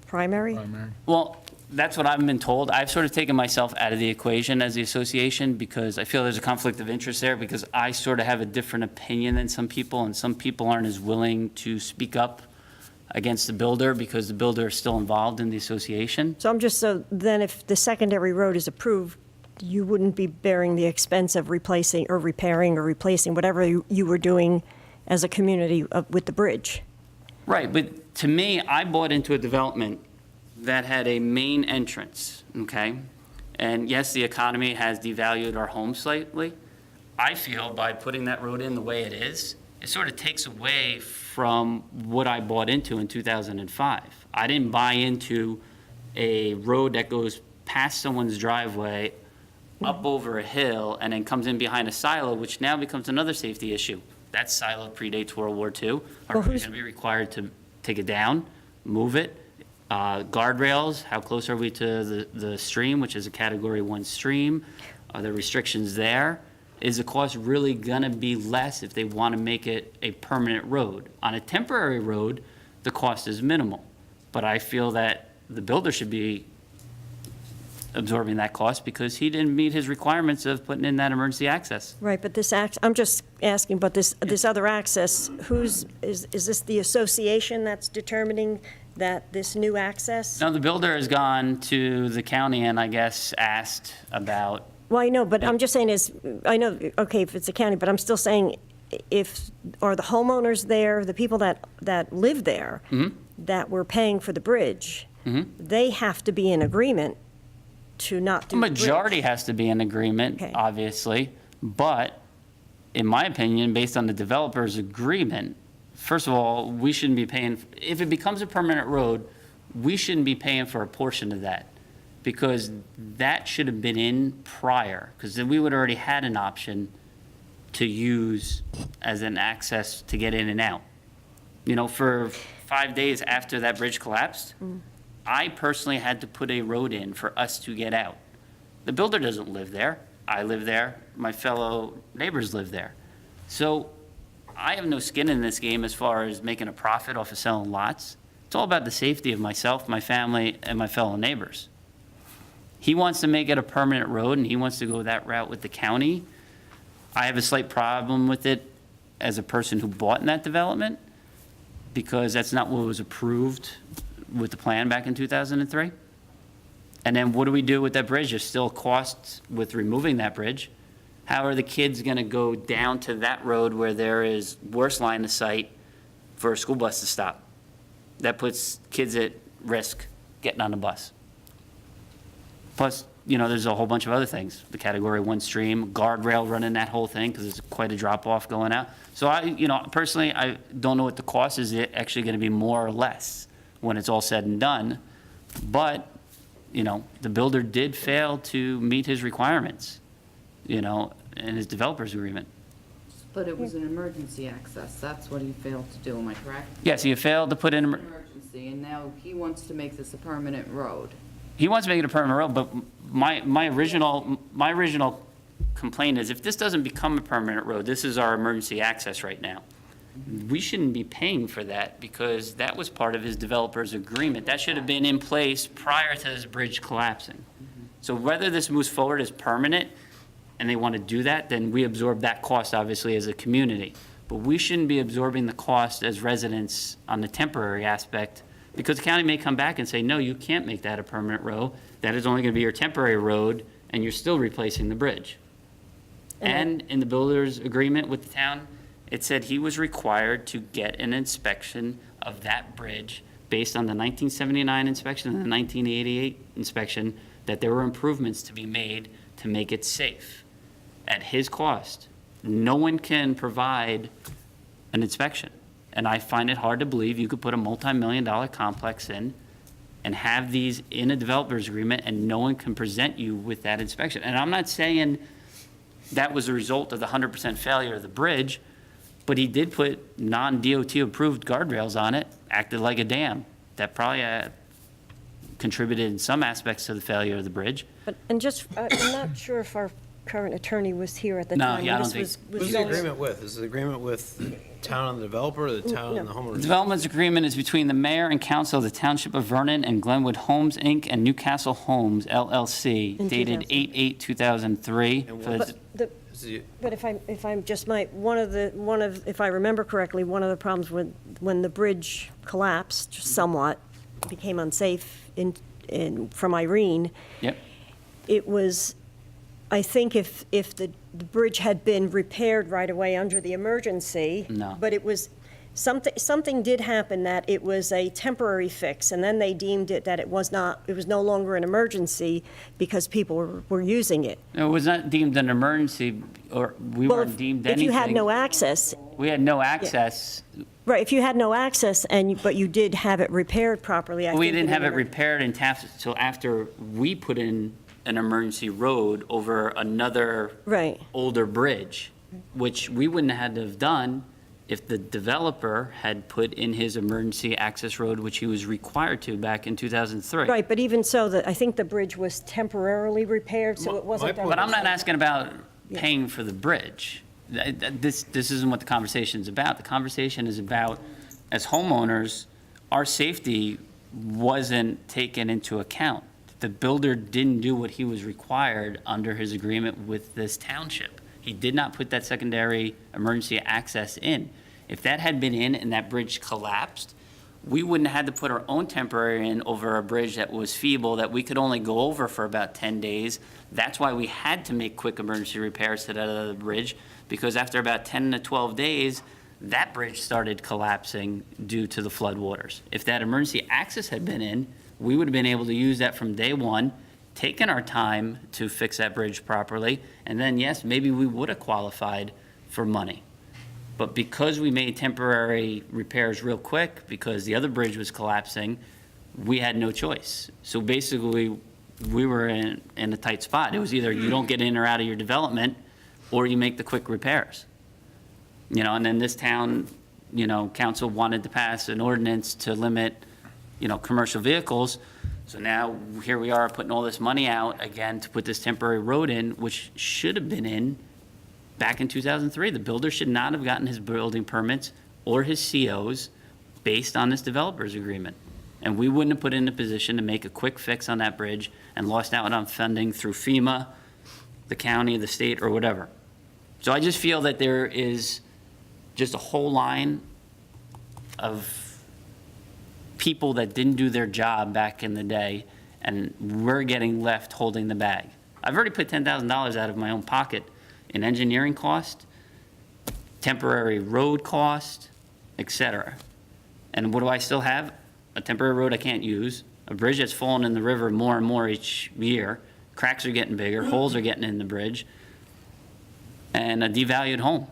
primary? Well, that's what I've been told. I've sort of taken myself out of the equation as the association because I feel there's a conflict of interest there, because I sort of have a different opinion than some people, and some people aren't as willing to speak up against the builder because the builder is still involved in the association. So then if the secondary road is approved, you wouldn't be bearing the expense of replacing or repairing or replacing whatever you were doing as a community with the bridge. Right, but to me, I bought into a development that had a main entrance, okay? And yes, the economy has devalued our homes slightly. I feel by putting that road in the way it is, it sort of takes away from what I bought into in 2005. I didn't buy into a road that goes past someone's driveway, up over a hill, and then comes in behind a silo, which now becomes another safety issue. That silo predates World War II. Are we going to be required to take it down, move it? Guardrails, how close are we to the stream, which is a Category 1 stream? Are there restrictions there? Is the cost really going to be less if they want to make it a permanent road? On a temporary road, the cost is minimal. But I feel that the builder should be absorbing that cost because he didn't meet his requirements of putting in that emergency access. Right, but I'm just asking, but this other access, is this the association that's determining that this new access? Now, the builder has gone to the county and I guess asked about. Well, I know, but I'm just saying I know, okay, if it's a county, but I'm still saying are the homeowners there, the people that live there, that were paying for the bridge, they have to be in agreement to not do The the bridge. majority has to be in agreement, Okay. obviously, but in my opinion, based on the developer's agreement, first of all, we shouldn't be paying, if it becomes a permanent road, we shouldn't be paying for a portion of that, because that should have been in prior, because then we would already had an option to use as an access to get in and out. You know, for 5 days after that bridge collapsed, I personally had to put a road in for us to get out. The builder doesn't live there. I live there. My fellow neighbors live there. So I have no skin in this game as far as making a profit off of selling lots. It's all about the safety of myself, my family, and my fellow neighbors. He wants to make it a permanent road, and he wants to go that route with the county. I have a slight problem with it as a person who bought in that development, because that's not what was approved with the plan back in 2003. And then what do we do with that bridge? There's still costs with removing that bridge. How are the kids going to go down to that road where there is worse line of sight for a school bus to stop? That puts kids at risk getting on the bus. Plus, you know, there's a whole bunch of other things. The Category 1 stream, guardrail running that whole thing, because it's quite a drop-off going out. So personally, I don't know what the cost is. It actually going to be more or less when it's all said and done. But, you know, the builder did fail to meet his requirements, you know, in his developer's agreement. But it was an emergency access, that's what he failed to do, am I correct? Yes, he failed to put in, Emergency, and now he wants to make this a permanent road. he wants to make it a permanent road, but my original complaint is, if this doesn't become a permanent road, this is our emergency access right now. We shouldn't be paying for that, because that was part of his developer's agreement. That should have been in place prior to this bridge collapsing. So whether this moves forward as permanent, and they want to do that, then we absorb that cost, obviously, as a community. But we shouldn't be absorbing the cost as residents on the temporary aspect, because the county may come back and say, no, you can't make that a permanent road. That is only going to be your temporary road, and you're still replacing the bridge. And in the builder's agreement with the town, it said he was required to get an inspection of that bridge based on the 1979 inspection and the 1988 inspection, that there were improvements to be made to make it safe at his cost. No one can provide an inspection. And I find it hard to believe you could put a multi-million-dollar complex in and have these in a developer's agreement, and no one can present you with that inspection. And I'm not saying that was a result of the 100% failure of the bridge, but he did put non-DOT approved guardrails on it, acted like a dam. That probably contributed in some aspects to the failure of the bridge. And just, I'm not sure if our current attorney was here at the No, time. yeah, I This don't was- think- was Who's the going- agreement with? Is it the agreement with the town and the developer, or the town and the The homeowner? development's agreement is between the mayor and council of the Township of Vernon and Glenwood Homes, Inc. and Newcastle Homes, LLC, In dated 8/8/2003. And for what- the- But the, Is it- But if I'm just might, if I remember correctly, one of the problems when the bridge collapsed somewhat, became unsafe from Irene, Yep. it was, I think if the bridge had been repaired right away under the emergency. No. But it was, something did happen that it was a temporary fix, and then they deemed it that it was no longer an emergency because people were using it. It was not deemed an emergency, or we Well, weren't deemed anything. If you had no access, We had no access. right, if you had no access but you did have it repaired properly, I think. We didn't have it were- repaired and tapped until after we put in an emergency road over another Right. older bridge, which we wouldn't have had to have done if the developer had put in his emergency access road, which he was required to back in 2003. Right, but even so, I think the bridge was temporarily repaired, so it wasn't. My point But I'm not asking about paying for the bridge. This isn't what the conversation's about. The conversation is about, as homeowners, our safety wasn't taken into account. The builder didn't do what he was required under his agreement with this township. He did not put that secondary emergency access in. If that had been in and that bridge collapsed, we wouldn't have had to put our own temporary in over a bridge that was feeble, that we could only go over for about 10 days. That's why we had to make quick emergency repairs to that other bridge, because after about 10 to 12 days, that bridge started collapsing due to the floodwaters. If that emergency access had been in, we would have been able to use that from day one, taken our time to fix that bridge properly, and then, yes, maybe we would have qualified for money. But because we made temporary repairs real quick, because the other bridge was collapsing, we had no choice. So basically, we were in a tight spot. It was either you don't get in or out of your development, or you make the quick repairs. You know, and then this town, you know, council wanted to pass an ordinance to limit, you know, commercial vehicles. So now, here we are putting all this money out again to put this temporary road in, which should have been in back in 2003. The builder should not have gotten his building permits or his COs based on this developer's agreement. And we wouldn't have put in a position to make a quick fix on that bridge and lost out on funding through FEMA, the county, the state, or whatever. So I just feel that there is just a whole line of people that didn't do their job back in the day, and we're getting left holding the bag. I've already put $10,000 out of my own pocket in engineering cost, temporary road cost, et cetera. And what do I still have? A temporary road I can't use, a bridge that's fallen in the river more and more each year, cracks are getting bigger, holes are getting in the bridge, and a devalued home.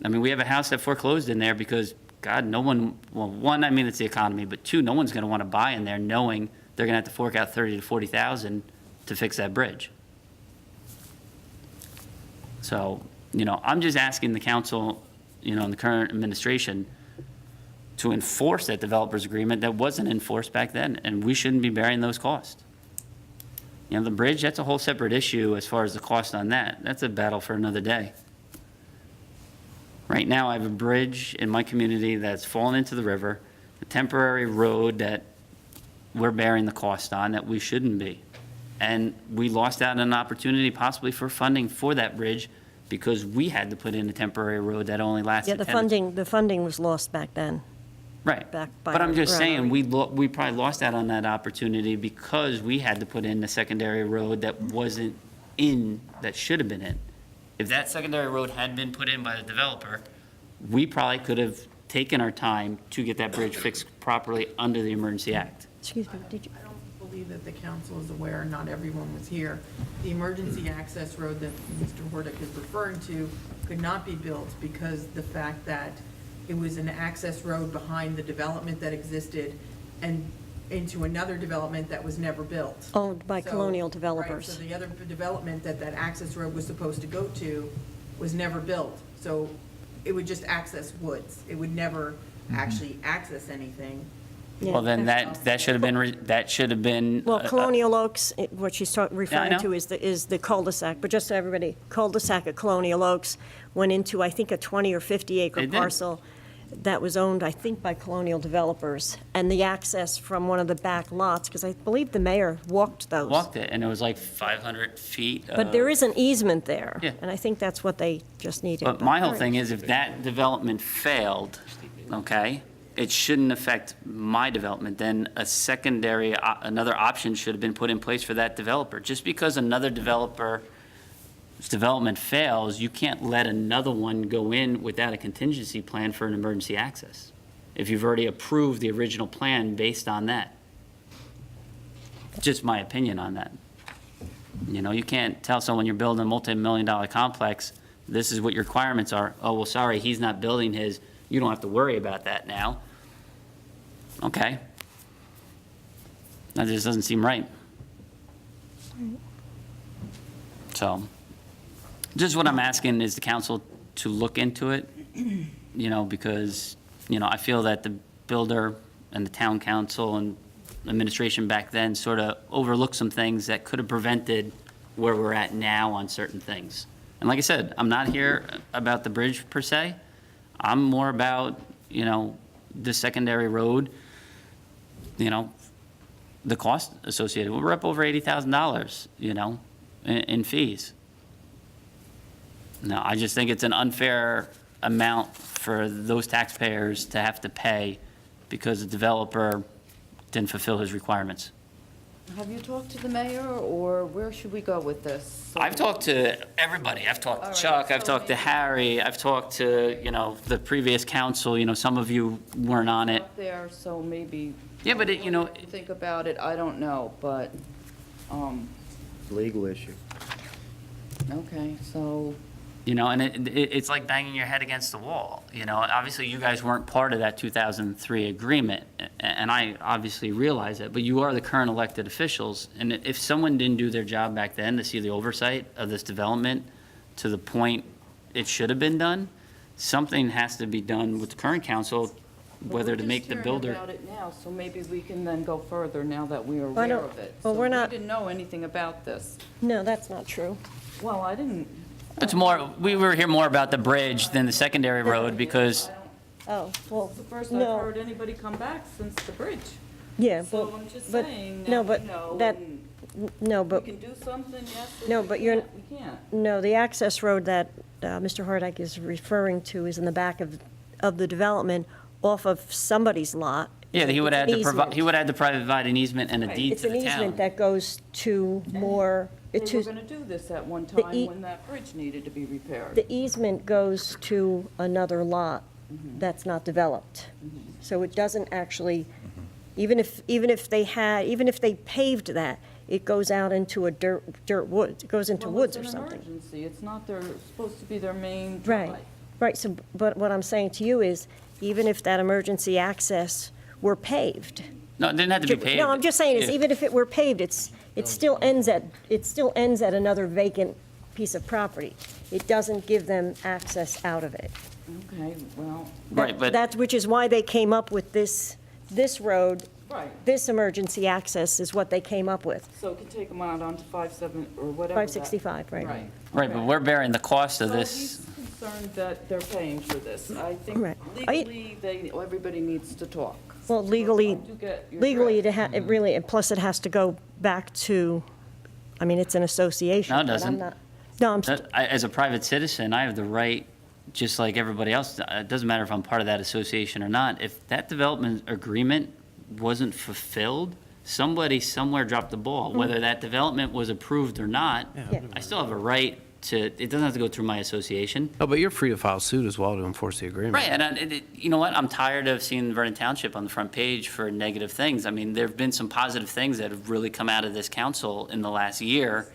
I mean, we have a house that foreclosed in there because, God, no one, well, one, I mean, it's the economy, but two, no one's gonna wanna buy in there knowing they're gonna have to fork out 30 to 40,000 to fix that bridge. So, you know, I'm just asking the council, you know, and the current administration to enforce that developer's agreement that wasn't enforced back then, and we shouldn't be bearing those costs. You know, the bridge, that's a whole separate issue as far as the cost on that. That's a battle for another day. Right now, I have a bridge in my community that's fallen into the river, a temporary road that we're bearing the cost on that we shouldn't be. And we lost out on an opportunity possibly for funding for that bridge because we had to put in a temporary road that only lasted Yeah, the funding was lost back then. Right. back by But I'm just around saying, our- we probably lost out on that opportunity because we had to put in the secondary road that wasn't in, that should have been in. If that secondary road had been put in by the developer, we probably could have taken our time to get that bridge fixed properly under the Emergency Act. Excuse me, did you? I don't believe that the council is aware, not everyone was here. The emergency access road that Mr. Hordick is referring to could not be built because the fact that it was an access road behind the development that existed and into another development that was never built. Owned by So- colonial Right, developers. so the other development that that access road was supposed to go to was never built. So it would just access woods. It would never actually access anything. Yeah. Well, then that should have been, that should have been. Well, Colonial Oaks, what she's referring know. to is the cul-de-sac, but just so everybody, cul-de-sac at Colonial Oaks went into, I think, a 20 or 50 acre It did. parcel that was owned, I think, by colonial developers, and the access from one of the back lots, because I believe the mayor walked those. Walked it, and it was like 500 feet. But there is an easement there. Yeah. And I think that's what they just needed. But my whole all right. thing is, if that development failed, okay, it shouldn't affect my development. Then a secondary, another option should have been put in place for that developer. Just because another developer's development fails, you can't let another one go in without a contingency plan for an emergency access, if you've already approved the original plan based on that. Just my opinion on that. You know, you can't tell someone you're building a multi-million-dollar complex, this is what your requirements are. Oh, well, sorry, he's not building his. You don't have to worry about that now. Okay. That just doesn't seem right. So, just what I'm asking is the council to look into it, you know, because, you know, I feel that the builder and the town council and administration back then sort of overlooked some things that could have prevented where we're at now on certain things. And like I said, I'm not here about the bridge per se. I'm more about, you know, the secondary road, you know, the cost associated. We're up over $80,000, you know, in fees. No, I just think it's an unfair amount for those taxpayers to have to pay because the developer didn't fulfill his requirements. Have you talked to the mayor, or where should we go with this? I've talked to everybody. I've talked All to right, Chuck, I've so talked to maybe- Harry, I've talked to, you know, the previous council, you know, some of you weren't on it. Up there, so maybe. Yeah, but it, you know, Think about it, I don't know, but, Legal issue. okay, so You know, and it's like banging your head against the wall. You know, obviously you guys weren't part of that 2003 agreement, and I obviously realize that, but you are the current elected officials, and if someone didn't do their job back then to see the oversight of this development to the point it should have been done, something has to be done with the current council, whether to make the builder. We're just hearing about it now, so maybe we can then go further now that we are Why aware don't- of it. well, So we're not- We didn't know anything about this. No, that's not true. Well, I didn't. It's more, we were here more about the bridge than the secondary road because, Oh, well, It's the first I've no, heard anybody come back since the bridge. yeah, So but, I'm just but, saying, no, now but we know, that, and no, we but, can do something, yes, or No, we but you're- can't, we can't. no, the access road that Mr. Hardike is referring to is in the back of the development off of somebody's lot. yeah, he would It's have an to provide, easement. he would have to provide an easement and a Right. deed It's to an the easement town. that goes to more, They were to, gonna do this at one The time when that bridge needed to be repaired. the easement goes to another lot that's not developed. So it doesn't actually, even if they paved that, it goes out into a dirt woods, it goes into Well, woods or it's an something. emergency, it's not supposed to be their main Right, drive. right, so, but what I'm saying to you is, even if that emergency access were paved. No, it didn't have to be paved. No, I'm just saying, is Yeah. even if it were paved, it still ends at another vacant piece of property. It doesn't give them access out of it. Okay, well, Right, but. That's, which is why they came up with this road, right, this emergency access is what they came up with. so it can take them out onto 57 or whatever. that- 565, right. Right. Right, but okay. we're bearing the cost of So this. he's concerned that they're paying for this. I think Right. legally, everybody needs to talk. Well, I legally, do get your legally, drift. it really, and plus it has to go back to, I mean, it's an association. No, it but I'm doesn't. not- No, I'm, As a private citizen, I have the right, just like everybody else, it doesn't matter if I'm part of that association or not. If that development agreement wasn't fulfilled, somebody somewhere dropped the ball. Whether that development was approved or not, Yeah. I still have a right to, it doesn't have to go through my association. No, but you're free to file suit as well to enforce the agreement. Right, and you know what? I'm tired of seeing Vernon Township on the front page for negative things. I mean, there've been some positive things that have really come out of this council in the last year.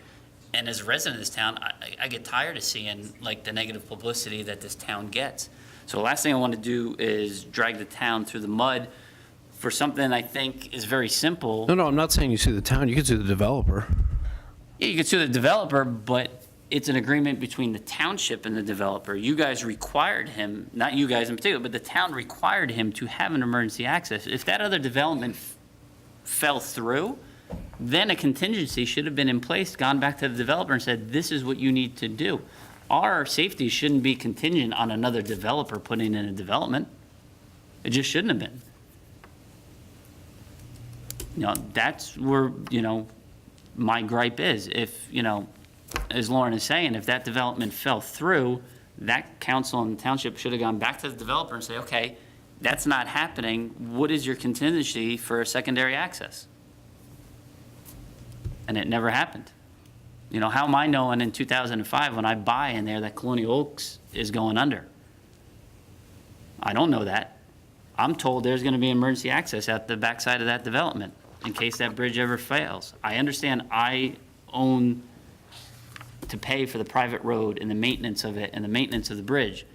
And as a resident of this town, I get tired of seeing like the negative publicity that this town gets. So the last thing I want to do is drag the town through the mud for something I think is very simple. No, I'm not saying you sue the town. You could sue the developer. Yeah, you could sue the developer, but it's an agreement between the township and the developer. You guys required him, not you guys in particular, but the town required him to have an emergency access. If that other development fell through, then a contingency should have been in place, gone back to the developer and said, this is what you need to do. Our safety shouldn't be contingent on another developer putting in a development. It just shouldn't have been. You know, that's where, you know, my gripe is. If, you know, as Lauren is saying, if that development fell through, that council and the township should have gone back to the developer and say, okay, that's not happening. What is your contingency for a secondary access? And it never happened. You know, how am I knowing in 2005 when I buy in there that Colonial Oaks is going under? I don't know that. I'm told there's going to be emergency access at the backside of that development in case that bridge ever fails. I understand I own to pay for the private road and the maintenance of it and the maintenance of the bridge,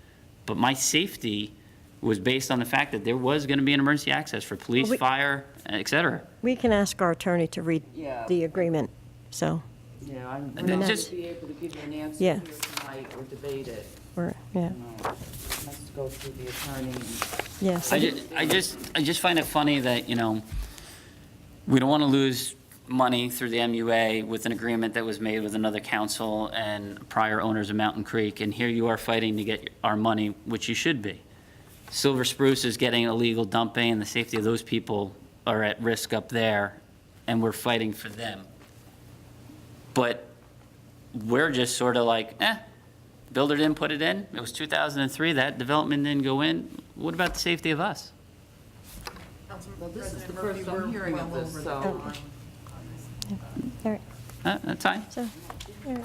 but my safety was based on the fact that there was going to be an emergency access for police, Well, fire, et cetera. we can ask our attorney to read Yeah. the agreement, so, Yeah, I'm And then not just- going to be able to give you an answer Yeah. here tonight or debate it. we're, yeah, No, it has to go through the attorney. yes. I just find it funny that, you know, we don't want to lose money through the MUA with an agreement that was made with another council and prior owners of Mountain Creek, and here you are fighting to get our money, which you should be. Silver Spruce is getting illegal dumping, and the safety of those people are at risk up there, and we're fighting for them. But we're just sort of like, builder didn't put it in, it was 2003, that development didn't go in, what about the safety of us? Well, this is the President Murphy, first I'm we're hearing of well this, over the so. time. All right, That's fine. so, all right.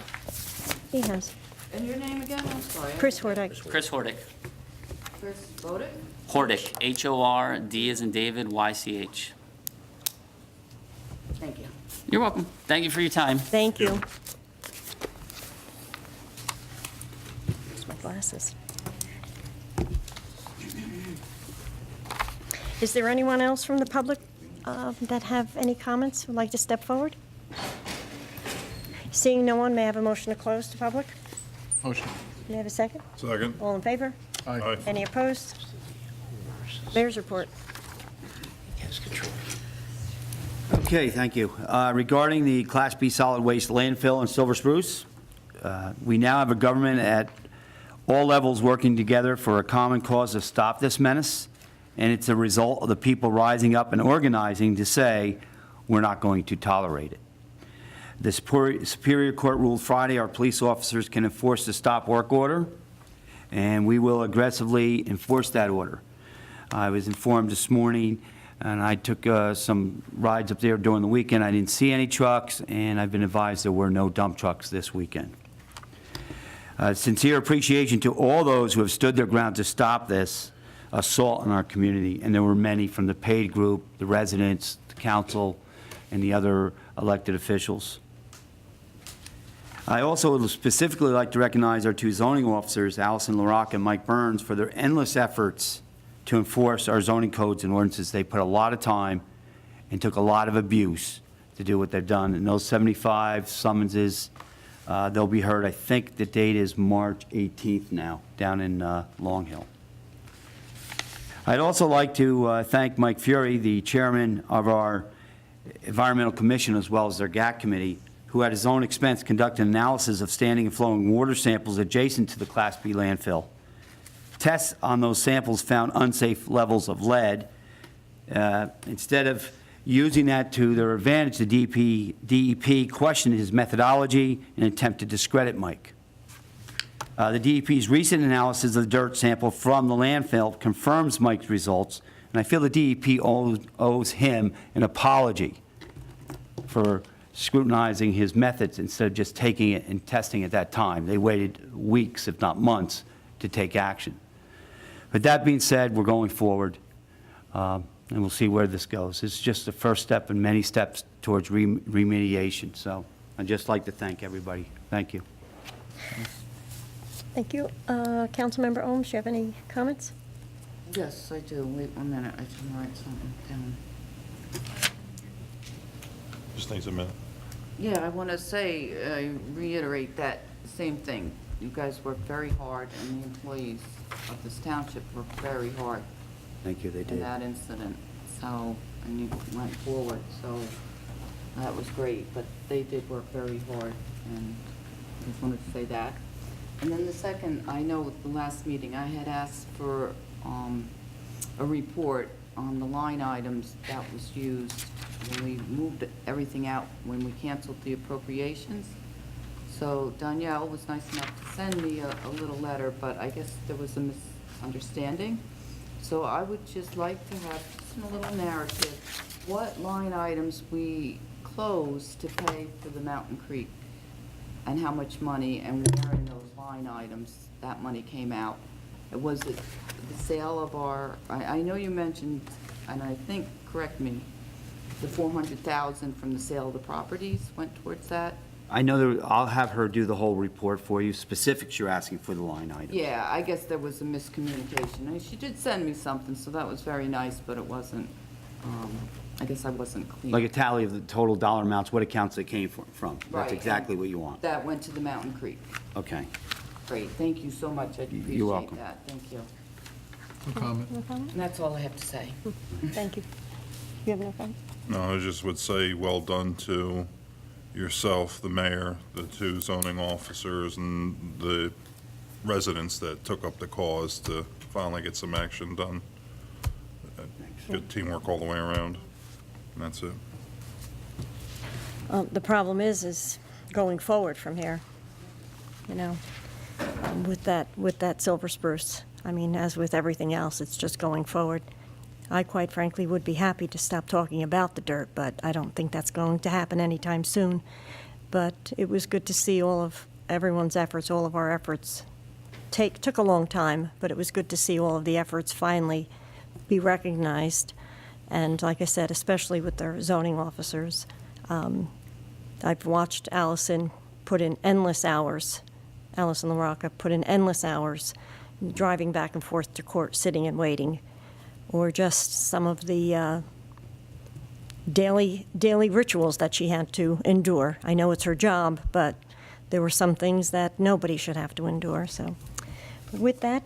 He has. And your name again, I'm sorry. Chris Hordike. Chris Hordick. Chris Bodick? Hordick, H-O-R-D as in David, Y-C-H. Thank you. You're welcome. Thank you for your time. Thank you. passes. Is there anyone else from the public that have any comments, would like to step forward? Seeing no one, may I have a motion to close to public? Motion. May I have a second? Second. All in favor? Aye. Any opposed? Mayor's report. Okay, thank you. Regarding the Class B solid waste landfill in Silver Spruce, we now have a government at all levels working together for a common cause to stop this menace, and it's a result of the people rising up and organizing to say, we're not going to tolerate it. The Superior Court ruled Friday our police officers can enforce the stop work order, and we will aggressively enforce that order. I was informed this morning, and I took some rides up there during the weekend. I didn't see any trucks, and I've been advised there were no dump trucks this weekend. Sincere appreciation to all those who have stood their ground to stop this assault on our community, and there were many from the paid group, the residents, the council, and the other elected officials. I also would specifically like to recognize our two zoning officers, Allison LaRocque and Mike Burns, for their endless efforts to enforce our zoning codes and ordinances. They put a lot of time and took a lot of abuse to do what they've done. And those 75 summonses, they'll be heard, I think the date is March 18th now, down in Long Hill. I'd also like to thank Mike Fury, the chairman of our Environmental Commission, as well as their GAC committee, who at his own expense conducted an analysis of standing and flowing water samples adjacent to the Class B landfill. Tests on those samples found unsafe levels of lead. Instead of using that to their advantage, the DEP questioned his methodology in an attempt to discredit Mike. The DEP's recent analysis of the dirt sample from the landfill confirms Mike's results, and I feel the DEP owes him an apology for scrutinizing his methods instead of just taking it and testing at that time. They waited weeks, if not months, to take action. But that being said, we're going forward, and we'll see where this goes. It's just the first step in many steps towards remediation. So I'd just like to thank everybody. Thank you. Thank you. Councilmember Ohms, do you have any comments? Yes, I do. Wait 1 minute, I can write something down. Just takes a minute. Yeah, I want to say, reiterate that same thing. You guys worked very hard, and the employees of this township worked very hard Thank you, they in did. that incident. So, and you went forward, so that was great. But they did work very hard, and I just wanted to say that. And then the second, I know at the last meeting, I had asked for a report on the line items that was used when we moved everything out, when we canceled the appropriations. So Danielle was nice enough to send me a little letter, but I guess there was a misunderstanding. So I would just like to have just a little narrative, what line items we closed to pay for the Mountain Creek, and how much money, and where in those line items that money came out. Was it the sale of our, I know you mentioned, and I think, correct me, the $400,000 from the sale of the properties went towards that? I know I'll have her do the whole report for you, specifics you're asking for the line item. Yeah, I guess there was a miscommunication. And she did send me something, so that was very nice, but it wasn't, I guess I wasn't clear. Like a tally of the total dollar amounts, what accounts they came from. Right, That's exactly what you want. That went to the Mountain Creek. Okay. Great, thank you so much. I appreciate welcome. that. Thank you. No comment. No comment? And that's all I have to say. Thank you. You have no comment? No, I just would say well done to yourself, the mayor, the two zoning officers, and the residents that took up the cause to finally get some action done. Good teamwork all the way around, and that's it. The problem is going forward from here, you know, with that silver spruce. I mean, as with everything else, it's just going forward. I quite frankly would be happy to stop talking about the dirt, but I don't think that's going to happen anytime soon. But it was good to see all of everyone's efforts, all of our efforts. Took a long time, but it was good to see all of the efforts finally be recognized. And like I said, especially with their zoning officers. I've watched Allison put in endless hours Alice and LaRocca put in endless hours driving back and forth to court, sitting and waiting, or just some of the daily rituals that she had to endure. I know it's her job, but there were some things that nobody should have to endure, so with that,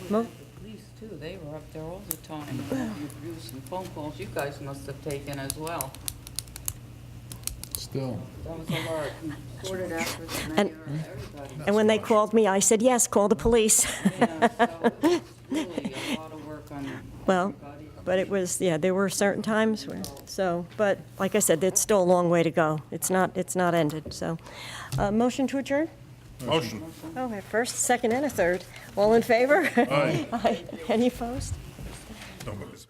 The police too, they were up there all the time, abuse and phone calls you guys must have taken as well. Still. That was a lot, you sorted after the And- mayor and everybody. and when they called me, I said, yes, call the police. Yeah, so it was really a lot of work on Well, everybody. but it was, yeah, there were certain times where, so, but like I said, it's still a long way to go. It's not ended, so. Motion to adjourn? Motion. Oh, a first, second, and a third. All in favor? Aye. Aye. Any opposed? Nobody's.